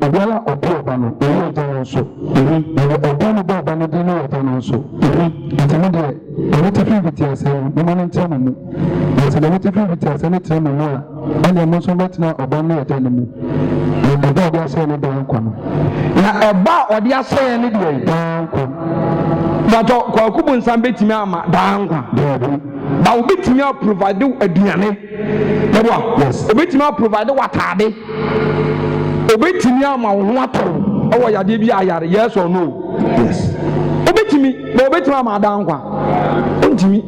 Obiara opo no ewo dan so obiara ba ba no din no dan so ntemo de ewo te fi biti ase no mo ntemo mu ese de te fi biti ase ne temo mu a ene mo so betina oba no dan mu e ba de ase ne dan kwa no na eba odi ase ne de dan kwa bato kwa kubu nsam betimi ama dan kwa ba obetimi provide aduane yes obetimi provide watade obetimi ama ho atoro owo yade bi ayare yes or no yes obetimi ama dan kwa ontimi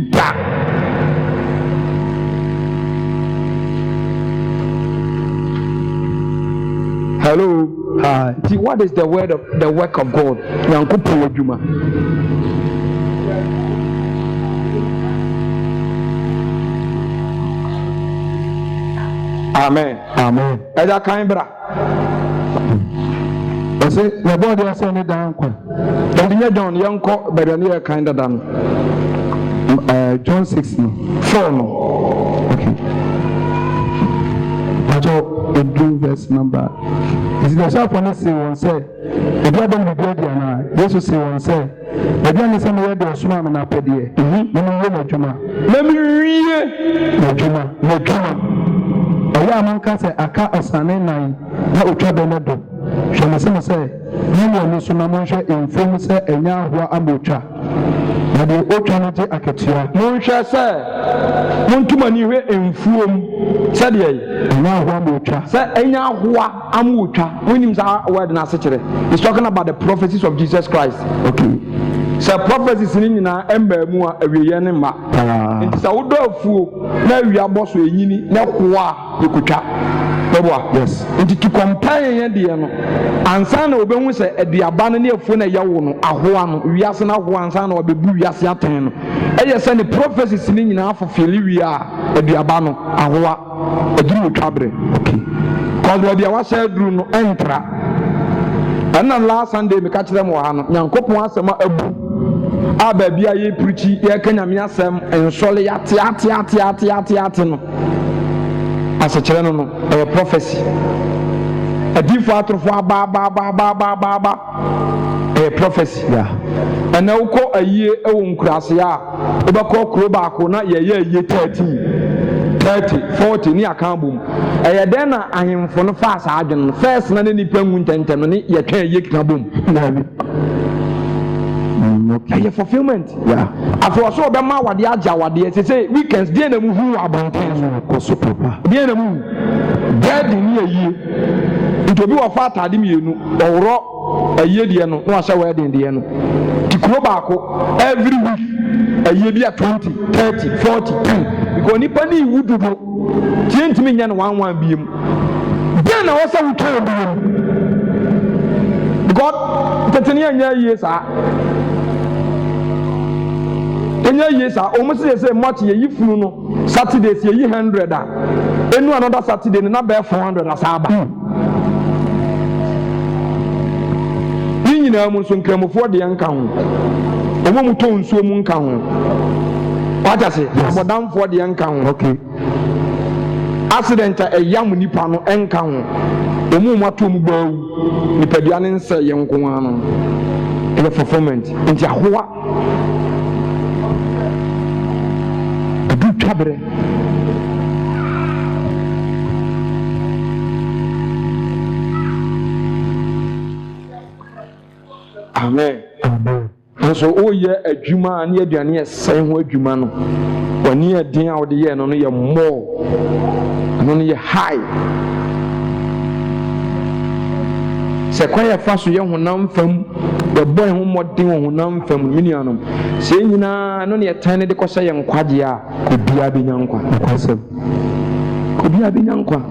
da hello hi what is the work of God yankopo adwuma amen eja kan bra ese na body ase ne dan kwa ndinya John yanko bedani e kan dada no John 6 no 4 no okay a blue verse number is the shop on say one say if you don't be ready na Jesus say one say if you need some ready osuma na pedie me no na juma na mi wiye na juma oya amanka say aka osane nan na otwa be no do hwe me say ni mo so na mo hwe inform say enya ahoa amotwa na de otwa no je aketua mo hwe say mo ntuma ni hwe enfuom say de enya ahoa amotwa say enya ahoa amotwa wenim sa word na sekere he's talking about the prophecies of Jesus Christ. Okay. So prophecies ni nyina emba mu a awiye ne ma nti sa wodo afuo na awia boso enyini na koa ekotwa beboa yes nti to compare ye de no ansa na obehu se aduaba no ne afuo na yawo no ahoa no wiase na ahoa ansa na obebu wiase aten no eye se ne prophecies ni nyina afofeli wi a aduaba no ahoa aduru twabre okay cause we dia wa share duru no entra and last Sunday me catch them wa no nyankopon asema abu aba bia ye preachi ye kanyame asem ensole yate no asechire no a prophecy a difu atrofo aba a prophecy yeah and now ko aye ewo nkurase a obekọ kuro ba ko na ye 30 40 ni akambum eye den na ahemfo no fa asa adwen first na ni pangu ntentem ni ye twa ye kinabum okay a fulfillment yeah after so be ma wade agya wade say weekends dey na mu hu abonten ko so papa dey na mu dead ni ayi nti obi wo fa atade mienu owro ɛyɛ deɛ no na wahyɛ wedding deɛ no ti kuro baako every week ɛyɛ bi a 20 30 40 10 because nipa ne iwu dodo tie ntumi nya no 1 biem bɛn na wɔsɛ wotɔn biem because tete ne anya yie saa enya yie saa ɔmo sɛ much yɛ yifunu no Saturdays yɛ yi 100 a enu another Saturday no na bɛyɛ 400 asaba ni nyinaa mu nso nkramofoɔ deɛ nka ho ɔmo mu tɔn nsuo mu nka ho wata se abɔdanfoɔ deɛ nka ho okay accident a ɛyam nipa no nka ho ɔmo mu ato mu baawu nipadua ne nsɛ yɛ nko ara no ɛyɛ fulfillment nti ahoa adu twabrɛ amen nso woyɛ adwuma a ne aduane yɛ sɛn ho adwuma no wɔne yɛ den a wɔde yɛ no no yɛ mmɔɔ ɛno no yɛ high sɛ kwan yɛfa so yɛ honam fam yɛbɔ yɛn ho mmɔden wɔ honam fam me nuanom sɛ nyinaa ɛno ne yɛtan ne de kɔhyɛ yɛ nkwagyeɛ a kɔbiaa bɛnya nkwa nokwasɛm kɔbiaa bɛnya nkwa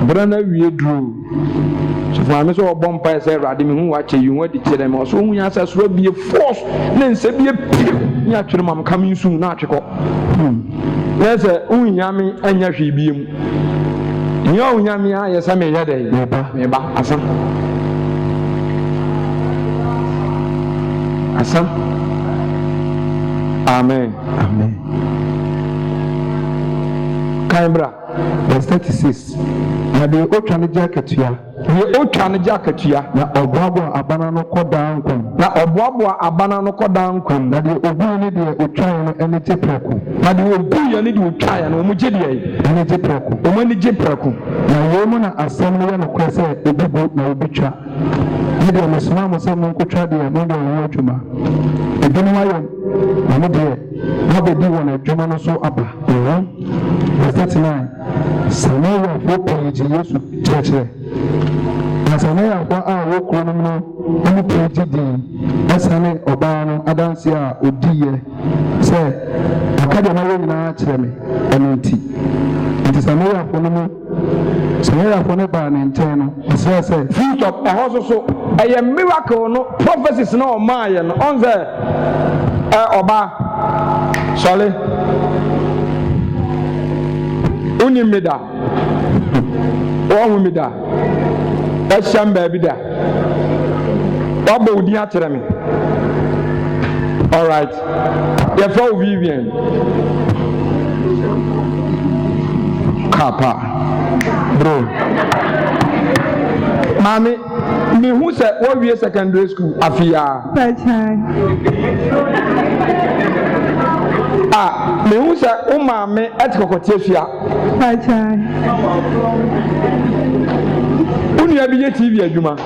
brana wie duro so maame sɛ ɔbɔ mpaeɛ sɛ Awurade me hu wakyɛ yi ho adi kyerɛ me ɔso hu nya sɛ soro bie force ne nsɛ bie pie ne atwere mam ka me nsu na atwe kɔ na sɛ hu nya me anya hwee bie mu nyɛ hu nya me a yɛ sɛ meyɛ dɛ meba asam amen kan bra verse 36 na de otwa ne gya akatua na ɔboaboa abana no kɔdaa nkwan na de obuo ne deɛ otwae no ɛne gye prɛko na de obuo ne deɛ otwae no ɔmo gye deɛ ɛne gye prɛko ɔmo ani gye prɛko na wei mu na asɛm no yɛ nokorɛ sɛ ebibu na obi twa ne deɛ mesoma mo sɛ monkotwa deɛ mode ɔho adwuma ebinom ayɛ na mo deɛ na bɛdi wɔn adwuma no so aba verse 39 Samariafoɔ pii gye Yesu kyerɛkyerɛ na Samariafoɔ a wɔ kuro no mu no ɔmo pii gye dii ɛsane ɔbaa no adanse a odiiɛ sɛ aka deɛ na wɔ nyinaa kyerɛ me ɛno nti Samariafoɔ no baa ne nkyɛn no ɔsrɛ sɛ fruit of ɛhɔ so ɛyɛ miracle no prophecies na ɔmaayɛ no ɔn sɛ ɔbaa sɔle woni me da wɔhu me da ɛhyɛm baabi da wɔabɔ wo din akyerɛ me alright yɛfrɛ wo Vivian kapa bro maame mehu sɛ wɔwie secondary school afia mehu sɛ wo maame ɛte kɔkɔteɛ fia wo nua bi yɛ TV adwuma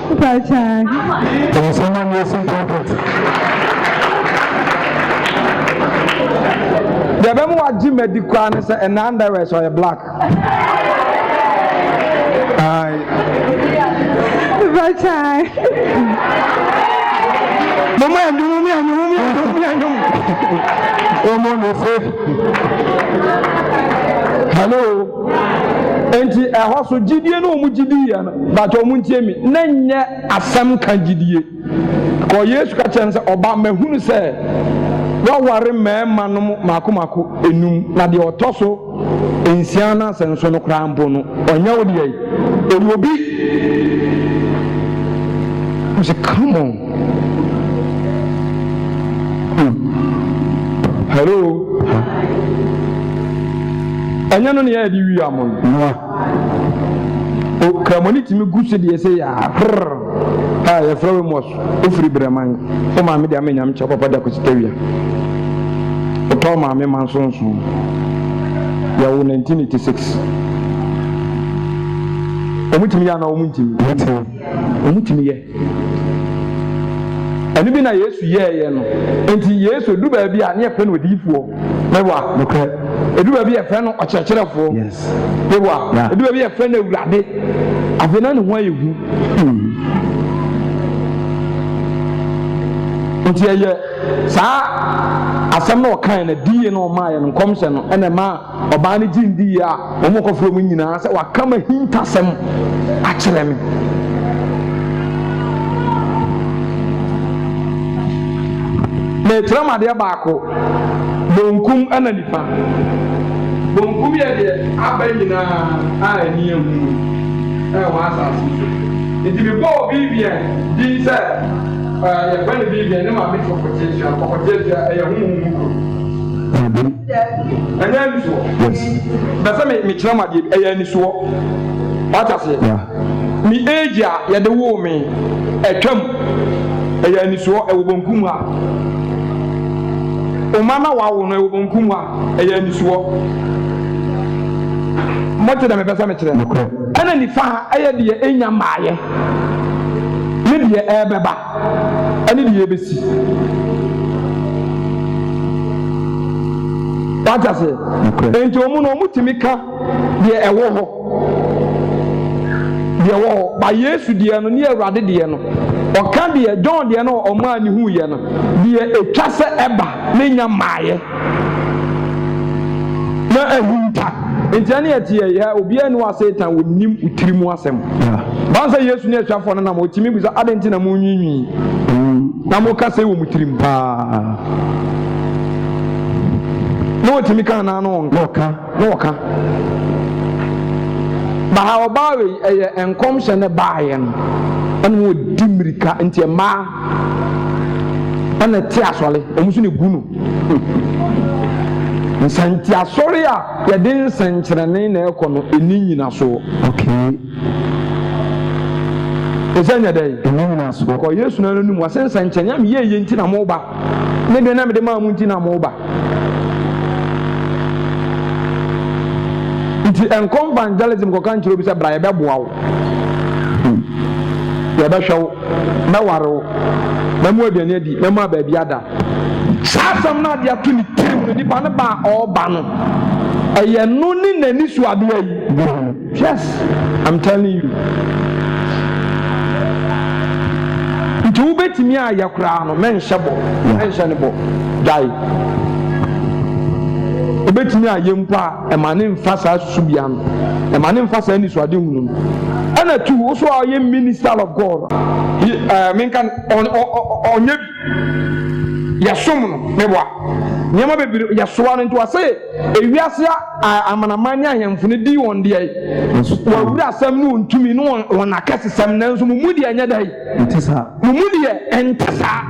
deɛ bɛma wagye madi koraa ne sɛ ɛna underwear sɛ ɔyɛ black mama anyum hello enti ɛhɔ so gyidie no ɔmo gyidie no but ɔmo ntie mi na nyɛ asɛm ka gyidie kɔ Yesu ka kyerɛ sɛ ɔba mahunu sɛ waware mmarima no maako enum na deɛ ɔtɔ so nsia na asɛnso no koraa mpo no ɔnyɛ wo deɛ ɛwɔ bi say come on hello ɛnyɛ no ne yɛ de wi amon o kramoni timi gusu de sɛ ya ha ya frowe mos o firi breman o ma me de amenya mcha papa da ko sitawia o to ma me man sonso ya wo 1986 o mutimi ya na o mutimi ye ani bi na Yesu ye no enti Yesu du ba bi a ne ye pe no difuo Mewa. Okay. Edu ba bi e friend no okyerkyerefo. Yes. Mewa. Edu ba bi e friend no awurade. Afena ne ho ayehu. Nti eye saa asɛm na ɔkan na die na ɔmaa no nkɔmhyɛ no ɛna ma ɔbaa no gye ndi a ɔmo kɔfrɛ mu nyinaa sɛ wakama hintasɛm akyerɛ me. Na ekyerɛ mu adeɛ baako bonkum ɛna nifa. Bonkum yɛ deɛ aba nyinaa a ani ehu ɛwɔ asase so. Nti bi bɔ obi bia di sɛ yɛfɛ ne biribi ne maame kɔkɔkyesua ɛyɛ honhom kuro ɛnyɛ anisoɔ bɛsɛ mekyerɛ mu adeɛ ɛyɛ anisoɔ wata seɛ me age a yɛde woo me ɛtwam ɛyɛ anisoɔ ɛwɔ bonkum a ɔma na wawo no ɛwɔ bonkum a ɛyɛ anisoɔ mɔte dɛ mepɛ sɛ mekyerɛ ɛna nifa ha ɛyɛ deɛ ɛnya maayɛ ne deɛ ɛbɛba ɛne deɛ ɛbɛsi wata sɛ enti ɔmu no ɔmu tumi ka deɛ ɛwɔ hɔ ba Yesu deɛ no ne Awurade deɛ no ɔka deɛ John deɛ no ɔmo a ne hu yɛ no deɛ ɛtwa sɛ ɛba ne nya maayɛ na ɛhunta enti ɛne ɛteɛ yɛ obiara ne wa Satan wɔnim utiri mu asɛm bansa Yesu ne asuafoɔ no nam ɔtumi bisa ade nti na mo nwinwi na mo ka sɛ wɔ mu tirim paa na ɔtumi ka na no ɔka ba ha ɔbaa wei ɛyɛ nkɔmhyɛ ne baayɛ no ɛna wɔdi mmirika nti mmaa ɛna te asɔre ɔmo so ne gu no nsanti asɔre a yɛde nsɛnkyerɛnne na ɛkɔ no ɛni nyina so ɛsɛ nyɛ dɛ ɛni nyina so kɔ Yesu na no mu asɛ nsɛnkyerɛnne am yɛ nti na mo ba ne deɛ na mede maa mu nti na mo ba nti ɛnkɔm evangelism kɔka nkyerɛ obi sɛ bra yɛbɛboa wo yɛbɛhwɛ wo mɛware wo mɛmu aduane adi mɛmu abaabi ada saa asɛm no ade ato ne tirim no nipa ne ba a ɔɔba no ɛyɛ no ne n'ani so adeɛ yi yes I'm telling you nti wobɛtumi ayɛ koraa no mɛnhyɛ ne bɔ gyae wobɛtumi ayɛ mpo a ɛma ne mfa saa susu bia no ɛma ne mfa saa ani so ade hunu no ɛna tu wo so a ɔyɛ minister of God menka ɔnyɛ bi yɛsom no meboa nneɛma bebree yɛsoa no nti wɔ sɛ ewiase amanaman ne ahemfo no di wɔn deɛ wɔawura asɛm ne wɔntumi ne wɔn akɛsesɛm nanso mo mu deɛ ɛnyɛ dɛ mo mu deɛ ɛnte saa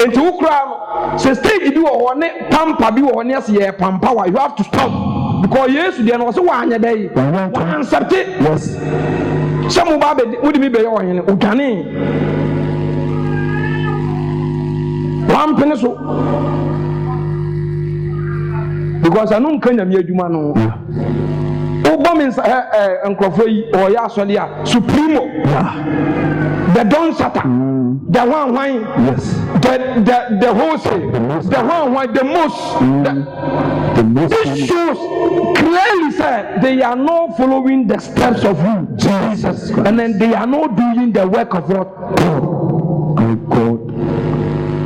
enti wo koraa no sɛ stage bi wɔ hɔ ne pampa bi wɔ hɔ ne ase yɛ pampa wa you have to stop because Yesu deɛ no wɔ sɛ wɔanyɛ dɛ yi wɔansɛpte sɛ mo ba wode bi bɛyɛ ɔhene odwane wampene so because ɛno nka nyame adwuma no wobɔ me nsa nkurɔfoɔ yi ɔyɛ asɔre a supremo the don sata the one the wholesale the one the most this shows clearly said they are not following the steps of who? Jesus Christ. And then they are not doing the work of what? God.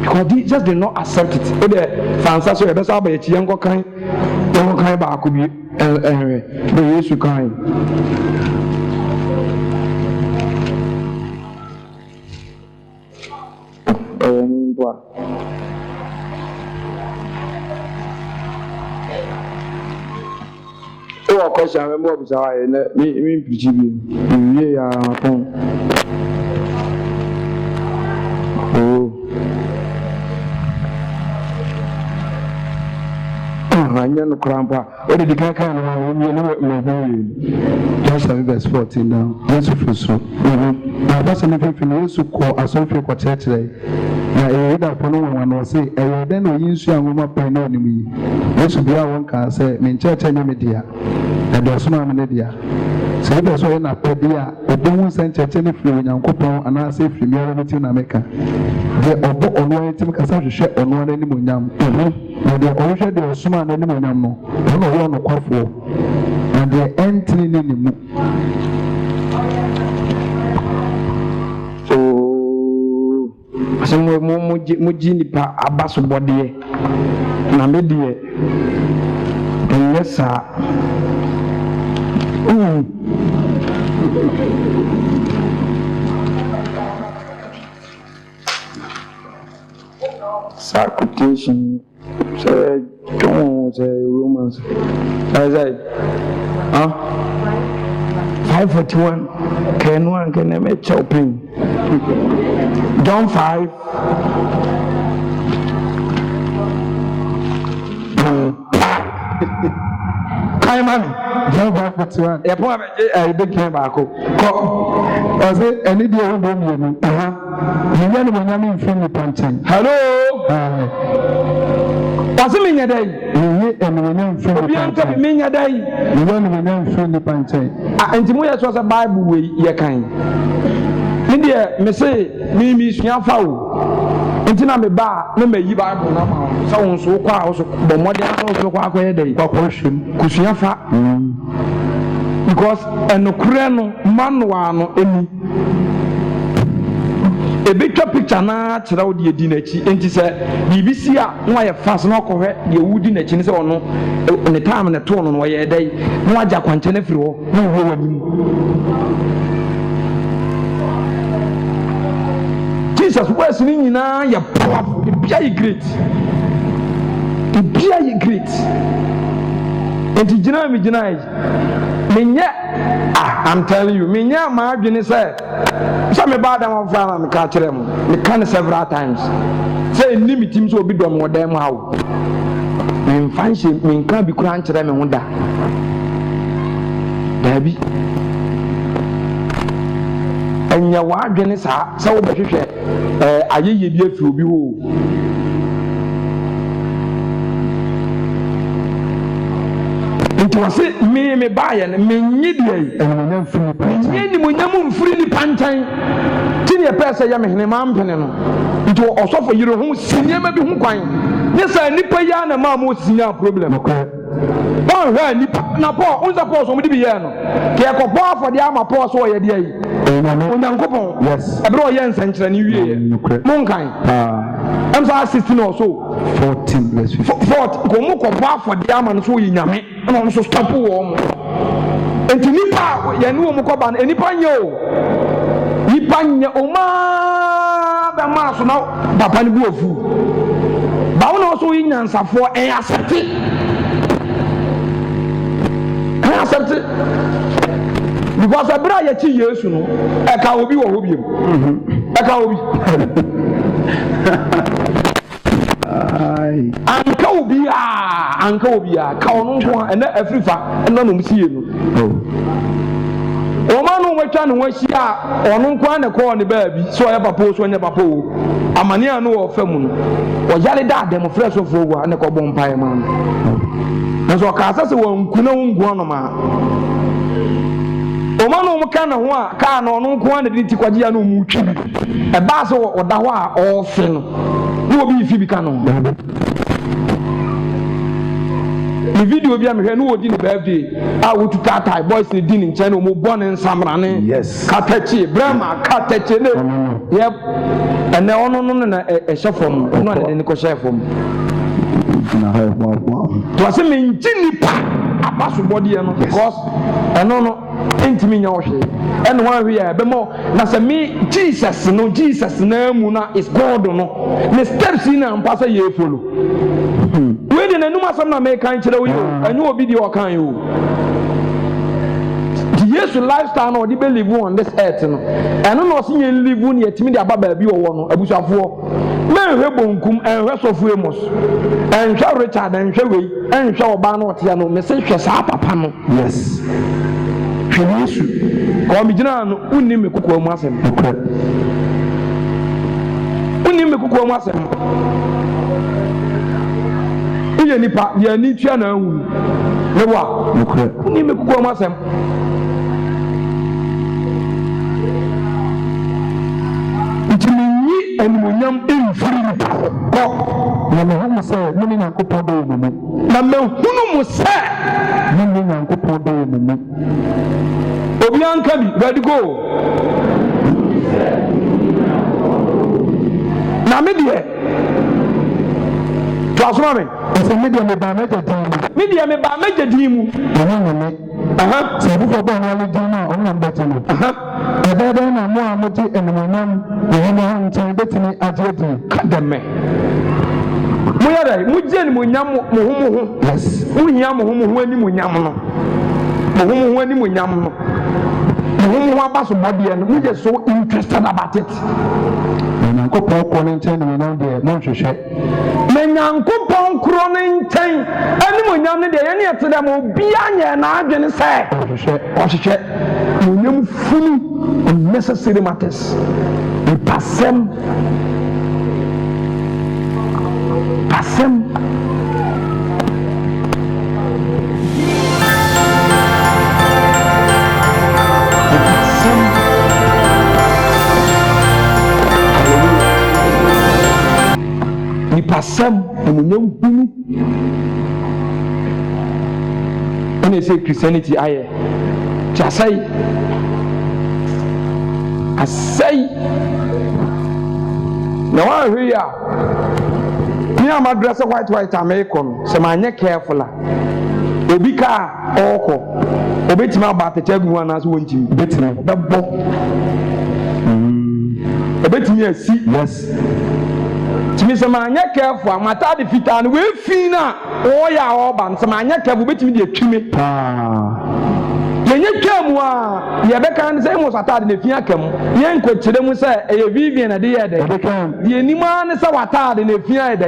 Because they just did not accept it. So the fansa so the best about it young kind back could be the Yesu kind. Question I'm more bizarre me preach me ya pon anya no krampa o de kan kan no no just verse 14 now Jesus Christ na ba se ne fe no Yesu ko asofie ko church na e da pono wan no say e de no yinsu anwoma pa na oni mi Yesu bia won ka say me church anya me dia na do so na me dia say do so na pa dia e de won san church ne firi Nyankopɔn ana say firi mi ara meti na meka de obo ɔno ara tim kasa hwehwɛ ɔno ara animonyam na deɛ ɔhwehwɛ deɛ ɔsoma no animonyam no ɔno ɔyɛ ɔnokwafoɔ na deɛ ɛntene ne ne mu asɛ mogye nipa aba so bɔdeɛ na medeɛ ɛnyɛ saa saa quotation sɛ John sɛ Romans sɛ 5:41 kɛno anka na mɛkyɛw pɛn John 5 kan ma me John 5:41 yɛpɔn a bɛgyina baako kɔ ɔsɛ ɛne deɛ ɛho bɔ mmienu menyɛ no monyame mfiri nnipa nkyɛn hello ɔse menyɛ dɛ menye animonyam mfiri obi nnipa anka nkyɛn menyɛ dɛ menyɛ animonyam mfiri nnipa nkyɛn nti moyɛ sɛ sɛ Bible wei yɛkan ne deɛ me se mesua fa o nti na meba a na mayi Bible no ama wo sɛ wo nso wokɔ a wo so bɔ mmɔden sɛ wo so wokɔ akɔyɛ dɛ wakɔhwɛm kusua fa because ɛnokorɛ no manoa no ɛni ebitwa picture na kyerɛ wo deɛ di n'akyi nti sɛ biribi si a na wayɛ fast na ɔkɔhwɛ deɛ wudi n'akyi ne sɛ ɔno ne time ne too no no ɔyɛ dɛ na wagye akwankyɛ no afiri hɔ na wɔwɔ w'anim Jesus words ni nyinaa yɛ powerful ebia yɛ great nti gyina mi gyina yi menyɛ I'm telling you menyɛ maa adwene sɛ me ba adam ɔfra na meka kyerɛ mu meka ne several times sɛ nni me tim sɛ obi dɔm wɔ dan mu ha wo memfa nhyɛ menka bi kora nkyerɛ me ho da daabi ɛnyɛ w'adwene saa sɛ wobɛhwehwɛ ayɛyɛ bi afiri obi hɔ nti wɔ se me baayɛ no menye deɛ yi menye nimonyam mfiri nipa nkyɛn nti ne yɛpɛɛ sɛ yɛ mehene ma mpene no nti ɔsɔfo yere ho si nneɛma bi ho kwan ne sɛ nipa yi a na maa ma ɔsi nya problem ɔnhwɛ nipa na Paul wonsa Paul so ɔmde bi yɛɛ no kɛ yɛkɔbɔ afɔdeɛ ama Paul so ɔyɛ deɛ yi Onyankopɔn ɛberɛ ɔyɛ nsɛnkyerɛnne wieɛ monkan ɛmsa 16 or so 14 kɔ mu kɔbɔ afɔdeɛ ama no so ɔyɛ nyame ɛna ɔno so stop wɔ mo enti nipa a yɛne wɔ mu kɔba no nipa nyɛ o nipa nyɛ ɔmaa bɛmaa so na papa no bi wɔ fu ba wo na ɔso ɔyɛ nyansafoɔ ɛyɛ asɛpte because ɛberɛ a yɛkyi Yesu no ɛka obi wɔ hɔ biom ɛka obi anka obi a ka ɔno nko a ɛnɛ afiri fa ɛna nom sie no ɔma no wɔatwa ne ho ahyia a ɔno nko a ne kɔɔ ne baabi sɛ ɔyɛ papa o so ɔnyɛ papa o amane a no wɔ fa mu no ɔyare da adɛmfrɛ sɔfoɔ wɔ a ne kɔbɔ mpaeɛ ma no nanso ɔkaa sɛ sɛ wɔnku na wongu anom a ɔma no ɔmo ka ne ho a kaa na ɔno nko a ne de ti kwagye a na ɔmo twi ɛbaa sɛ ɔda hɔ a ɔɔfe no na obi fi bi ka no ne video bi a mehwɛ ne wɔdi ne birthday a wotu taatae boys ne di ne nkyɛn na ɔmo bɔ ne nsamrane katakye brɛma katakye ne yɛ ɛnɛ ɔno no na ɛhyɛ fam ɔno a ne de ne kɔhyɛ fam to ase mengye nipa aba so bɔdeɛ no because ɛno no ɛntimi nya ɔhwee ɛne ho ahwe yɛ ɛbɛma na sɛ me Jesus na mu na is God no ne steps yi na mpa sɛ yɛ follow wei de n'anum asɛm na meka nkyerɛ wo yi o ɛnyɛ obi deɛ ɔkan yi o Yesu lifestyle na ɔde bɛ live on this earth no ɛno na ɔse yɛn live no yɛtumi de aba baabi ɔwɔ no abusuafoɔ mɛnhwɛ bonkum ɛnhwɛ sɔfo Amos ɛnhwɛ Richard ɛnhwɛ wei ɛnhwɛ ɔbaa no ɔteɛ no mese hwɛ saa papa no hwɛ Yesu ɔmegyina no wonni me kokoa mu asɛm woyɛ nipa deɛ ani tua na ahu ne wa wonni me kokoa mu asɛm nti menyi animonyam ɛmfiri na mehu sɛ me ne Nyankopɔn dɔ wɔ mu na mehunu mu sɛ me ne Nyankopɔn dɔ wɔ mu obi anka bi ready go na me deɛ to asoma me ɛsɛ me deɛ mebaa mɛgya din mu ɛne nyame sɛ foforɔ bɔ ho ale din no a ɔnam bɛte no ɛdɛdɛn na mo a mote animonyam yɛhene ho nkyɛn bɛtumi agye din ka dɛmɛ moyɛ dɛ mogye animonyam mo ho yes wohia mo ho animonyam no mo ho animonyam no mo ho aba so bɔdeɛ no mogye so interested about it Nyankopɔn kɔ ne nkyɛn animonyam deɛ monhwehwɛ na Nyankopɔn koro ne nkyɛn animonyam no deɛ yɛne yɛte dɛ ma obiaa nyɛ n'adwene sɛ ɔhwehwɛ onyam funu unnecessary matters pasɛm nipasɛm ɛmunyam hunu ɛna ɛsɛ Christianity ayɛ nti asɛe na woahwɛ yi a me a madrɛsɛ white a meekɔ no sɛ maanyɛ careful a obi ka a ɔɔkɔ obɛtumi aba atɛkyɛ agu ho anaasɛ wɔntimi bɛbɔ ɛbɛtumi asi yes timi sɛ maanyɛ careful a matade fitaa no wɔafi no a wɔyɛ a wɔba no sɛ maanyɛ careful wobɛtumi de atwime yɛnyɛ twa mu a yɛbɛka no sɛ ɛmɔ sɛ atade na fi aka mu yɛnkɔkyerɛ mu sɛ ɛyɛ Vivian na de yɛ dɛ deɛ nim a ne sɛ watade na fi ayɛ dɛ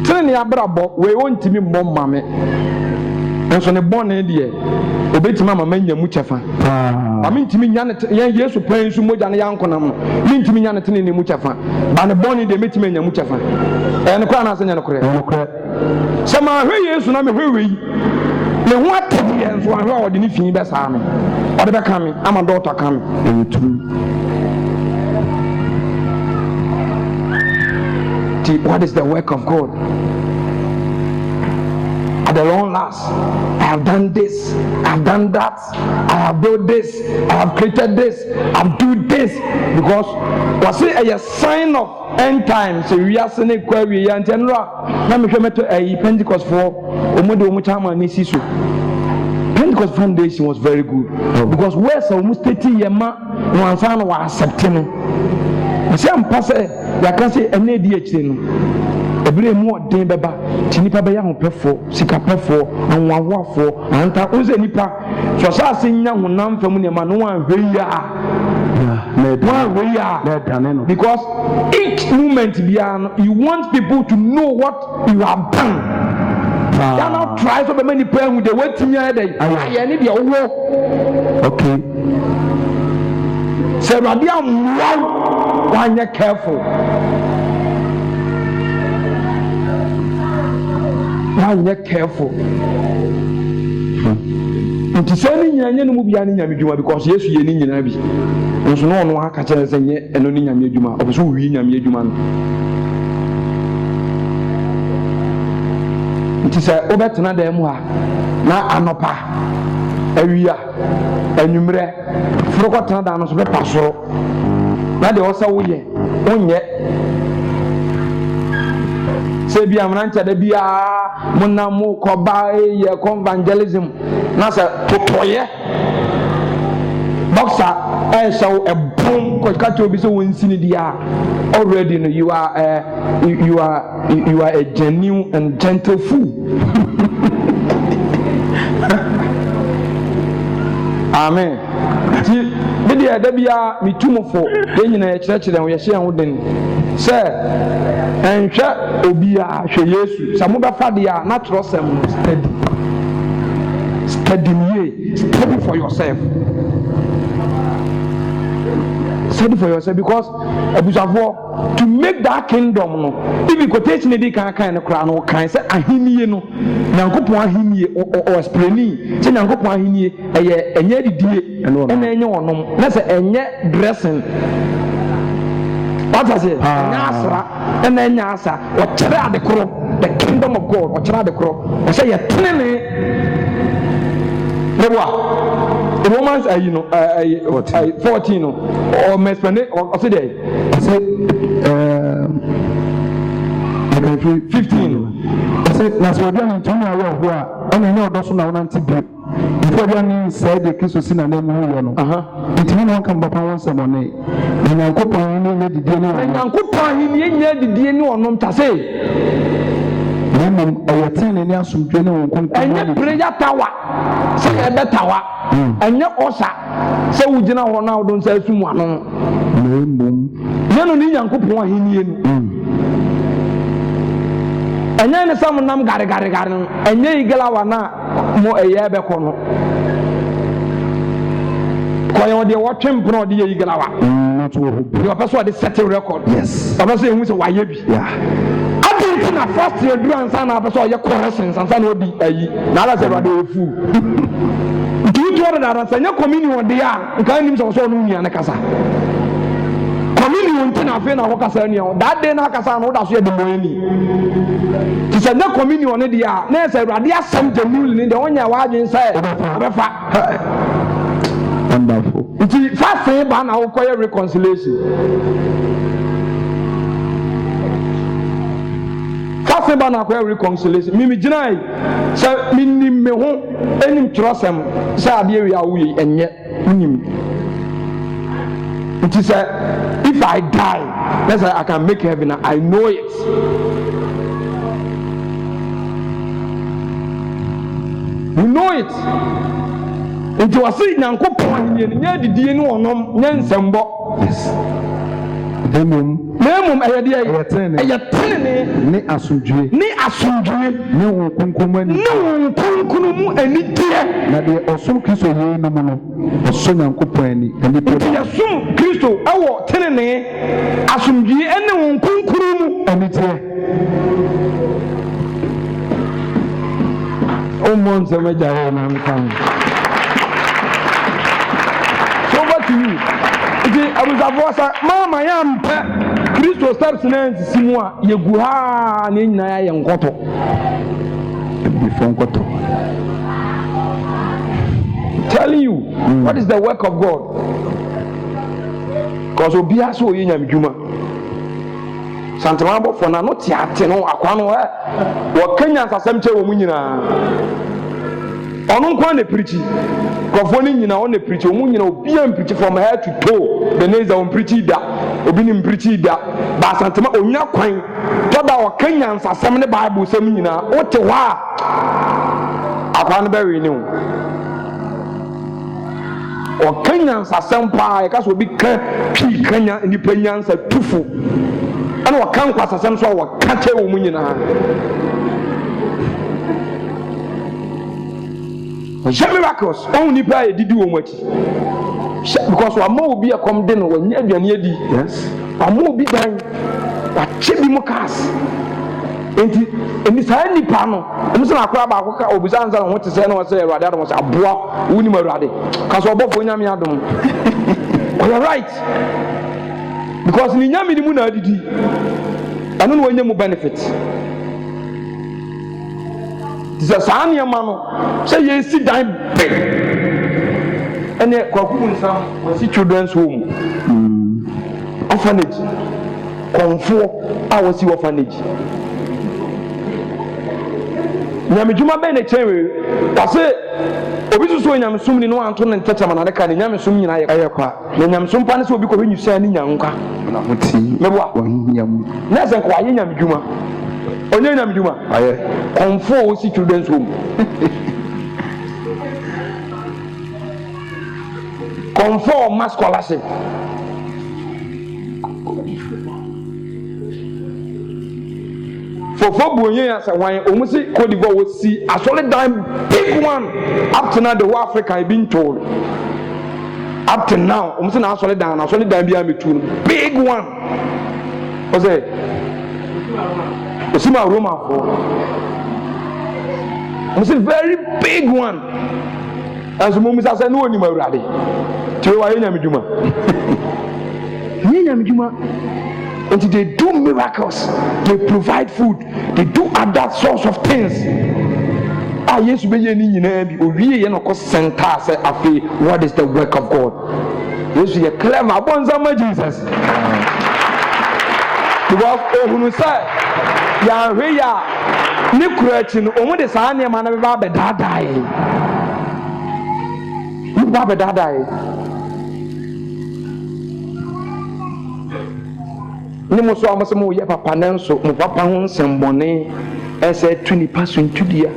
tene ne abrabɔ wei wɔntimi mmɔ mma me nso ne bɔne deɛ obɛtumi ama manya mu kyɛfa mentimi nya ne yɛn Yesu pan nso mogya no yɛnkonam no mentimi nya ne tene ne mu kyɛfa ba ne bɔne deɛ mɛtumi anya mu kyɛfa ɛyɛ ne korɛ anaasɛ nyɛ ne korɛ sɛ mahwɛ Yesu na mehwɛ wei ne ho atedeɛ nso ahwɛ a ɔde ne fii bɛsaa me ɔde bɛka me ama dɔɔtɔ ka me nti what is the work of God? At the long last, I have done this, I have done that, I have built this, I have created this, I have done this, because was it a sign of end times? So we are saying query and general. Now me show me to a Pentecost for Omodo Omuchama Nisisu. Pentecost Foundation was very good because where so almost 30 years one son was accepting. I say I'm passing. I can say any DH. Ebire mu ɔden bɛba ti nipa bɛyɛ ahopɛfoɔ sikapɛfoɔ anwawoafoɔ anta wosɛ nipa sɛ ɔsɛ nya honam fam nneɛma no wanhwɛ yi a because each moment biara no you want people to know what you have done. You are not try so many people who they wait to me ayɛ ne deɛ wowɔ okay sɛ Awurade ammoa wanyɛ careful wanyɛ careful nti sɛ ne nyina no mu bia ne nyame dwuma because Yesu yɛ ne nyina bi nso no ɔno aka kyerɛ sɛ nyɛ ɛno ne nyame dwuma ɔbɛ so wi nyame dwuma no nti sɛ wobɛtena dan mu a na anɔpa awia anwummerɛ foro kɔtena dan no so bɛpa soro na deɛ ɔsɛ woyɛ wonyɛ sɛ bia mmeranteɛ da biara monam mo kɔba yɛ evangelism na sɛ totɔyɛ boxer ɛhyɛ wo ɛbom kɔka kyerɛ obi sɛ wɔnsi ne deɛ a already no you are a genuine and gentle fool. Amen. Ti bidi da bia mitumfo yɛn nyina yɛkyerɛkyerɛ wo yɛhyɛ ho den sɛ ɛnhwɛ obi a hwɛ Yesu sɛ mo bɛfa de a natural sem study for yourself Study for yourself because to make that kingdom no. If you quotation the kind of crown or kind say ahiniye no. Nyankopon ahiniye or explaining. Say Nyankopon ahiniye enye didie enye onom. Na say enye dressing. What I say? Nyasra enye asa. O chere adekoro the kingdom of God. O chere adekoro. O say ye tenene. Romans 14 or Mespane or today. I said 15. I said that's what I'm telling you. I know that's what I want to do. Before you said the kiss was in a name, it may come back once a money. And I'll go on the DNA. And I'll go on the DNA or not to say. And your prayer tower, say a better tower, and your osa, so we do not now don't say someone. You don't need Uncle Poin. And then some nam garden, and ye galawana more a year back on. Coyon the watching pro the Galawa. You are persuaded to set a record. Yes. I'm not saying who's a Wayabi. Yeah. Na first year do and son abeso ye corrections and son will be na la say radio fu do you know that say communion dey a nkan nim so no nua na kasa communion tin afi na ho kasa nua that day na kasa no da so ye de moani ti say na communion dey a na say radio asem jamul ni de onya wa adwen say obefa wonderful ti fast say ba na ho koye reconciliation Faseba na kwa reconciliation. Mimi jinai say minim me ho enim trosem say ade wi awu enye minim. It is if I die, let's say I can make heaven. I know it. You know it. It was say Nyankopon ni nya didie ni onom nya nsembo. Yes. Nemum ayadi ayatene ni asundwe ni wo kunkumu ani die na de osom Kristo ye no no osom Nyankopon ani yasum Kristo awo tenene asundwe ene wo kunkumu ani die o mon se meja na mkan so what you abuzabosa mama yampe Kristo stars na simu a yegu ha na nyina ya nkoto before nkoto telling you what is the work of God because obia so yenya midwuma santamabo for na no tiate no akwa no wo kanya sasam che wo munyina ono nkwa na preach kofo ni nyina on na preach o mu nyina obi am preach from head to toe beneza on preach da obi ni preach da ba santama onya kwan to da o kanya nsasem ne bible sam nyina o te wa akwa no be we ni o kanya nsasem pa e ka so obi kan twi kanya ni panyansa tufu ana o kan kwa nsasem so o ka che o mu nyina miracles only by did you because we more be a come then when you yes I more be dying what chibi mokas enti this any panel I'm saying akwa ba akwa obizanza what to say no say radar was aboa woni marade cause obofo nyame adom you're right because ni nyame ni mu na adidi anu no wanya mu benefit this is a man say you sit down and the Kwaku was children's home orphanage comfort our see orphanage nyamejuma be na chenwe wase obi so nyamsum ni no anto ne ntachama na ka nyamsum nyina ye kwa na nyamsum pa ne se obi ko benyusa ni nyanka na muti mebwa nyam na se kwa ye nyamejuma onye nyamejuma aye comfort see children's home comfort mass scholarship for Bonye as a wine, almost Cote d'Ivoire would see a solid dime big one up to now the whole Africa I've been told. Up to now, I'm saying I saw it down behind me big one. What's it? You see my room for. I'm saying very big one. As the moment I said no anymore ready. To why you juma. And they do miracles, they provide food, they do other sorts of things. Yes, what is the work of God? Yes, we are clever. Jesus. Because who say, Yahweh, Nikurachin, only the Sanya Manababe Dadai. Babe Dadai. Nimuso Amasamu Yapa Panenso, Mupapahun Sembone, as a 20 person to dear.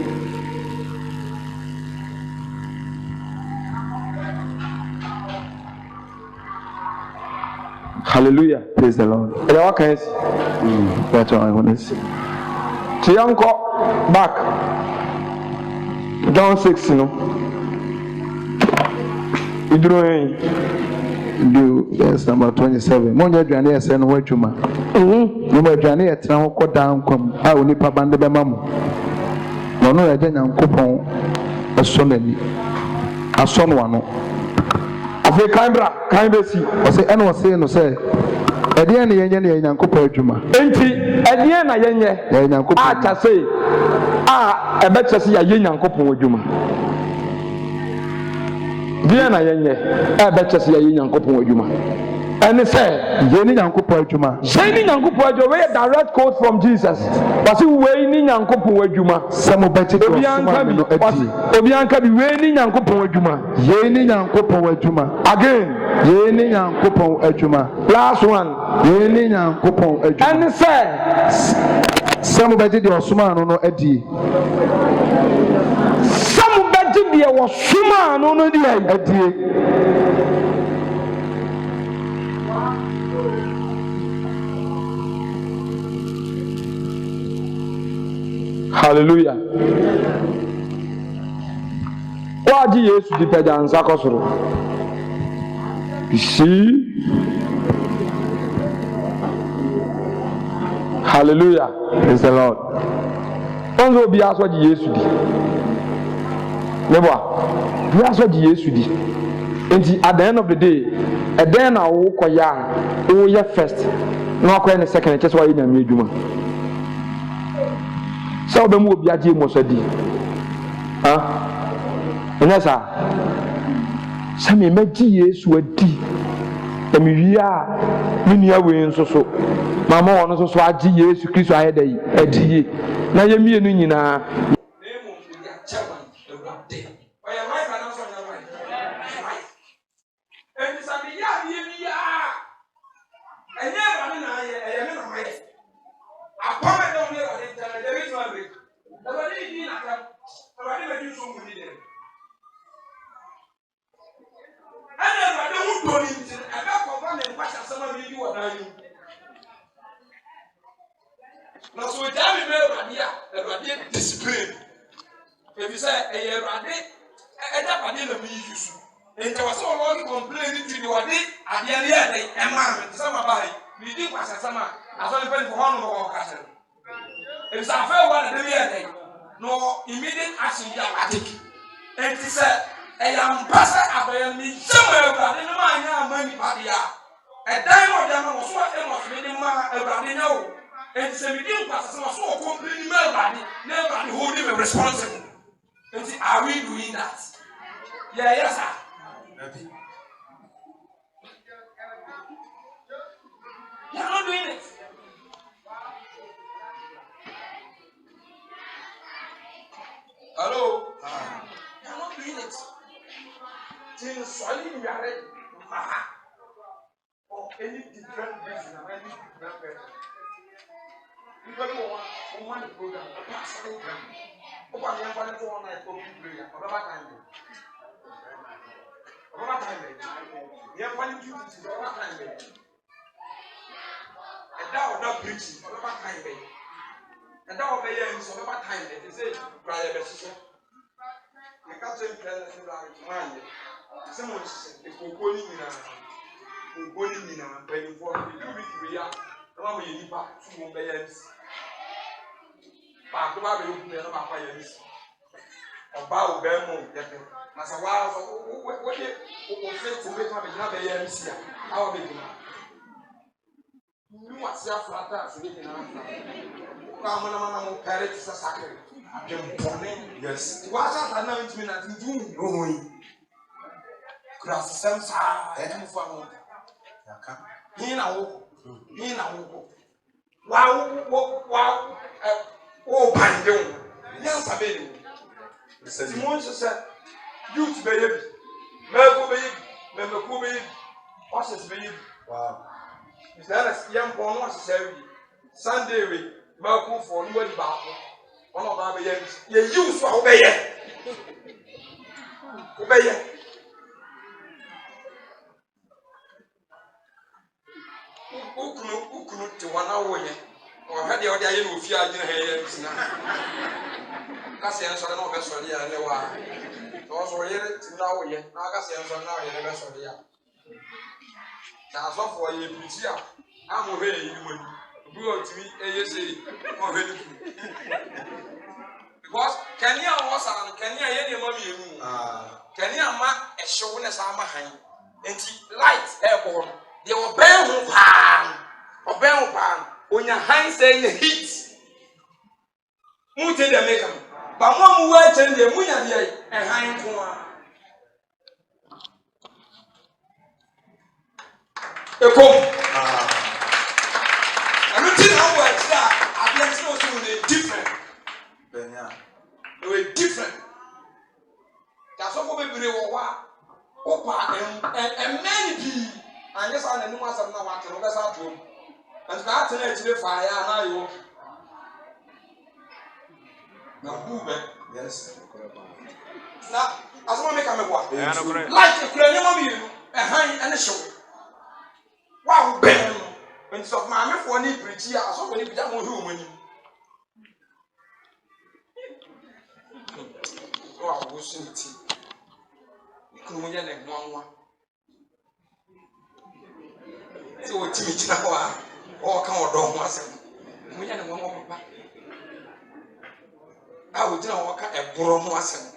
Hallelujah. Praise the Lord. What can I say? That's what I want to say. Tianko back. John 6, you know. Do verse number 27. Monja Johnny is saying, what you man? You may Johnny at now cut down come. I will nip up under the mamma. No, no, I didn't coupon a son a son one. I say, Canberra, see. I say, and was saying, say, at the end, you couple Juma. Enti, at the end, I say, I better see a young couple Juma. Diana, I better see a young couple Juma. And they say, Jenny and Couple Juma. Jenny and Couple Juma, a direct quote from Jesus. Was he waiting and Couple Juma? Some of Betty Obianca be waiting and Couple Juma. Jenny and Couple Juma. Again, Jenny and Couple Juma. Last one, Jenny and Couple Juma. And they say, some of Betty Osman no Eddie. Some of Betty was Suma no Eddie. Hallelujah. What do you depend on Sakosoro? You see? Hallelujah. Praise the Lord. Don't go be asked what you used to do. Never. Be asked what you used to do. And at the end of the day, and then I will walk a first. No, I in a second, just why you need to. So the move be a gym was a deal. And that's how some images were deep. And we are many away so. Mamma was also a GS to Chris. I had a G. Now you're me and Nina. Now, so we tell me, discipline. If you say, a year, I didn't use. And there was so long complaining to you, I did, at the end of the day, and man, some of my, we did pass a summer, as well as for one of our castle. If it's a fair one, the day, no immediate action, you are taking. And he said, I am passer after me somewhere, but in the mind, I am money party. A time of them was what they must be in my know. And so we didn't pass so completely nobody holding me responsible. And see, are we doing that? Yeah, yes, sir. You're not doing it. Hello? You're not doing it. Till solid we are ready. Or any different reason, any different person. People who want the program, a pastoral program. Over the empire for one night for prayer, or over time. Over time, the empire duties over time. And now not preaching, over time. And now over here is over time. They say, Brother Bessisa, you can't say, man, someone if we go in penny for we are no me nipa tu mo be yes ba ko ba be open na ba kwa yes oba o be mo yete na sa wa so wo de o fit mo be ma be na be yes ya awo be gina you want to after so be na ka mana mo parent sa sakre yes wa sa na ntimi na ndu o hoyi Cross some side, and for he now, wow, oh, Pandon, yes, I mean, Simon said, youth baby, Melco baby, Melco baby, horses baby, wow. Is that a young born necessary? Sunday week, Melco for nobody back. One of our babies, you use for obey it. Obey it. Ukunu to one hour or had the idea of fear in her sina. Cassian saw no best for the other one. Those were here now yet. Now Cassian saw now in the best of the year. That's all for you, Lucia. I'm already human. Go to me, ASA, already. Because Kenya was on Kenya, any mommy. Kenya mark a show in a summer hang. And light airborne. They were bang pan or bang pan when your hand saying the heat. Mute the maker, but one word and the moon and hang for a comb. I'm not telling how words that I didn't know so different. They were different. That's what we were. Opa and many people. And yes, I know myself now. What to that's how to. And that's an actually fire now. You. Now, move. Yes. Now, as one make a walk. Like if you're mommy, a hand and a show. Wow, Ben. When so mammy for any pretty, I saw when you become a human. Oh, I was in the tea. You couldn't get a one. So what you know, or come or don't want some. We had one more papa. I would know what a broom was.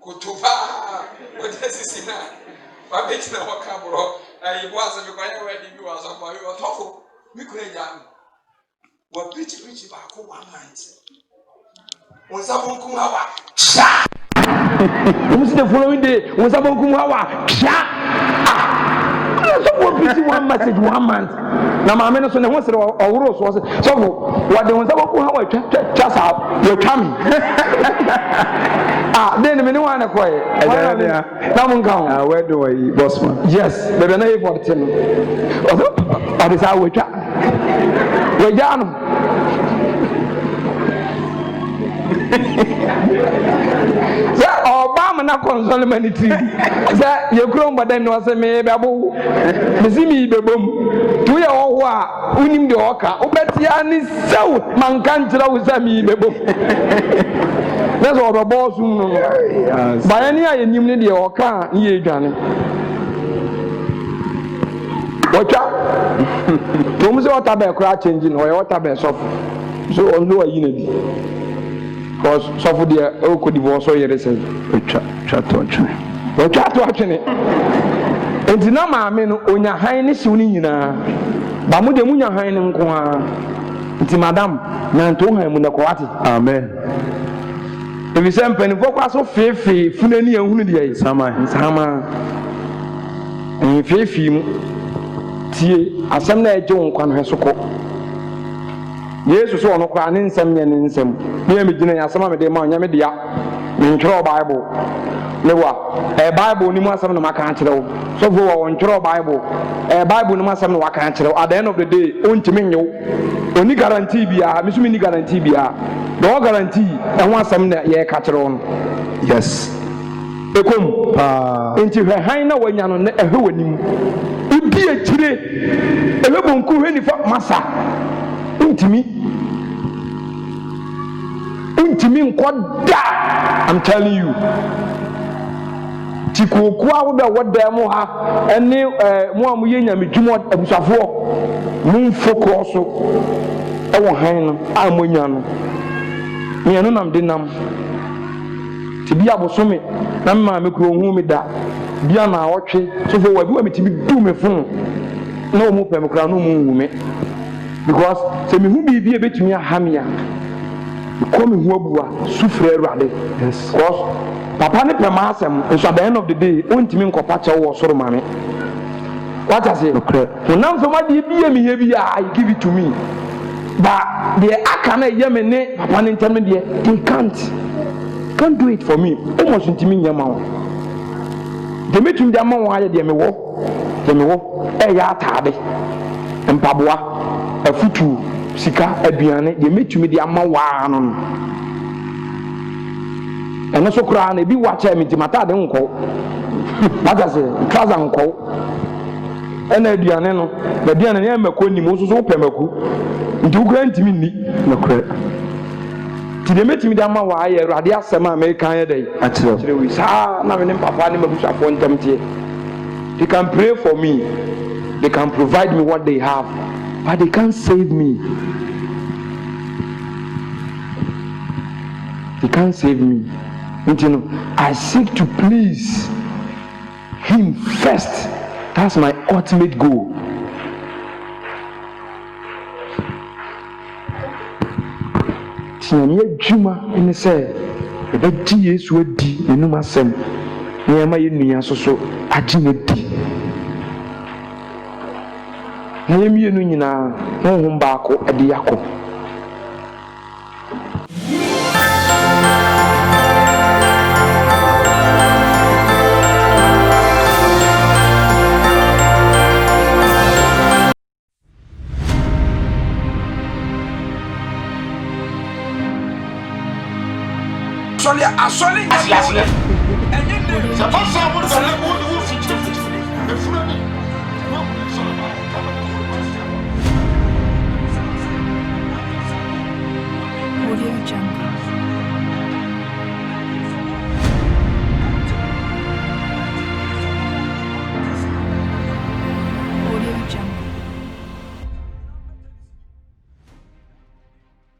Go to far. What does it see now? I bet you know what come bro. I wasn't ready to was of my awful. We couldn't jam. What pretty back 1 month. When someone come out, the following day, when someone come out, so pretty 1 message 1 month. Now my men so na won say owuro so what they want say how I just out you coming. Then me no wan koy na mun kan where do I boss man? Yes bebe na 14 o de say we twa we janu say Obama na console manity say you krom baden no say me be abo me si mi be bom tu ye wo a unim de oka obetia ni sew man kan tira wo say mi be bom na so obo boss no ba ni aye nim ni de oka ni ye dwane watcha to mu say water be kra change no ye water be soft so on no ayi na bi. Because so for the could divorce or yes, chat to actually. And now, my men on your highness, Unina Bamude Munya Hainen Kwa, Madame, Nantonga Munakwati. Amen. If you send penny for so fair, Funani and Hunia, Sama, and Fafi, Tea, a Sunday John Quan Jesus so no kwa nsem nya nsem me me gina asema me de ma nya me dia me ntro bible le wa bible ni mu asem no maka kire wo so go wo ntro bible bible ni mu asem no waka kire wo at the end of the day ontimi nyew oni guarantee bia me so me ni guarantee bia no guarantee e ho asem na ye ka kire wo yes ekom enti hwe han na wanya no na ehwe wanim udi akire ehwe bonku hwe ni fa masa Untimi nkoda. I'm telling you. nti kokoa wo bɛ wɔda mu ha ɛne mo a moyɛ nyamedwuma abusuafoɔ momfo korɔ so ɛwɔ han no a monya no mmienu nam de nam nti bi abosome na mmaa me kuro hu me da bia na awɔtwe sofo wa bi wa metimi du me fon na ɔmo pɛ me kura no mu hu me because sɛ me hu biribi ebetumi aha me a kɔ me hu abua sufrɛ awurade yes because papa ne pɛ ma asɛm nso at the end of the day ontimi nkɔpa kyɛw wɔ soro ma me what I say okay honam so ma de bi me bi a I give it to me but the aka na yɛ me ne papa ne ntɛm de they can't do it for me almost ntimi nyama wo de metum de ama wo ayɛ de me wɔ ɛyɛ ataade mpaboa afutu sika aduane de metumi de ama waa no ɛno so koraa na ebi wa kyɛ me ntimata de nkɔ bata sɛ trouser nkɔ ɛna aduane no aduane ne mako nim wo so pɛ mako nti wo kura ntimi nni na kura ti de metumi de ama waa yɛ awurade asɛm a American yɛ dɛ akyerɛ wi saa na me ne papa ne mabusuafoɔ ntam tie. They can pray for me, they can provide me what they have, but they can't save me. They can't save me. And you know, I seek to please Him first. That's my ultimate goal. Tinyamye juma ene say ebedi Yesu adi enum asem nyama ye nua soso agye ne di na ye mienu nyinaa honhom baako ade yakɔ Asole asole enye ne sa pasa mo so le wo fi e fura ni Audio Jungle.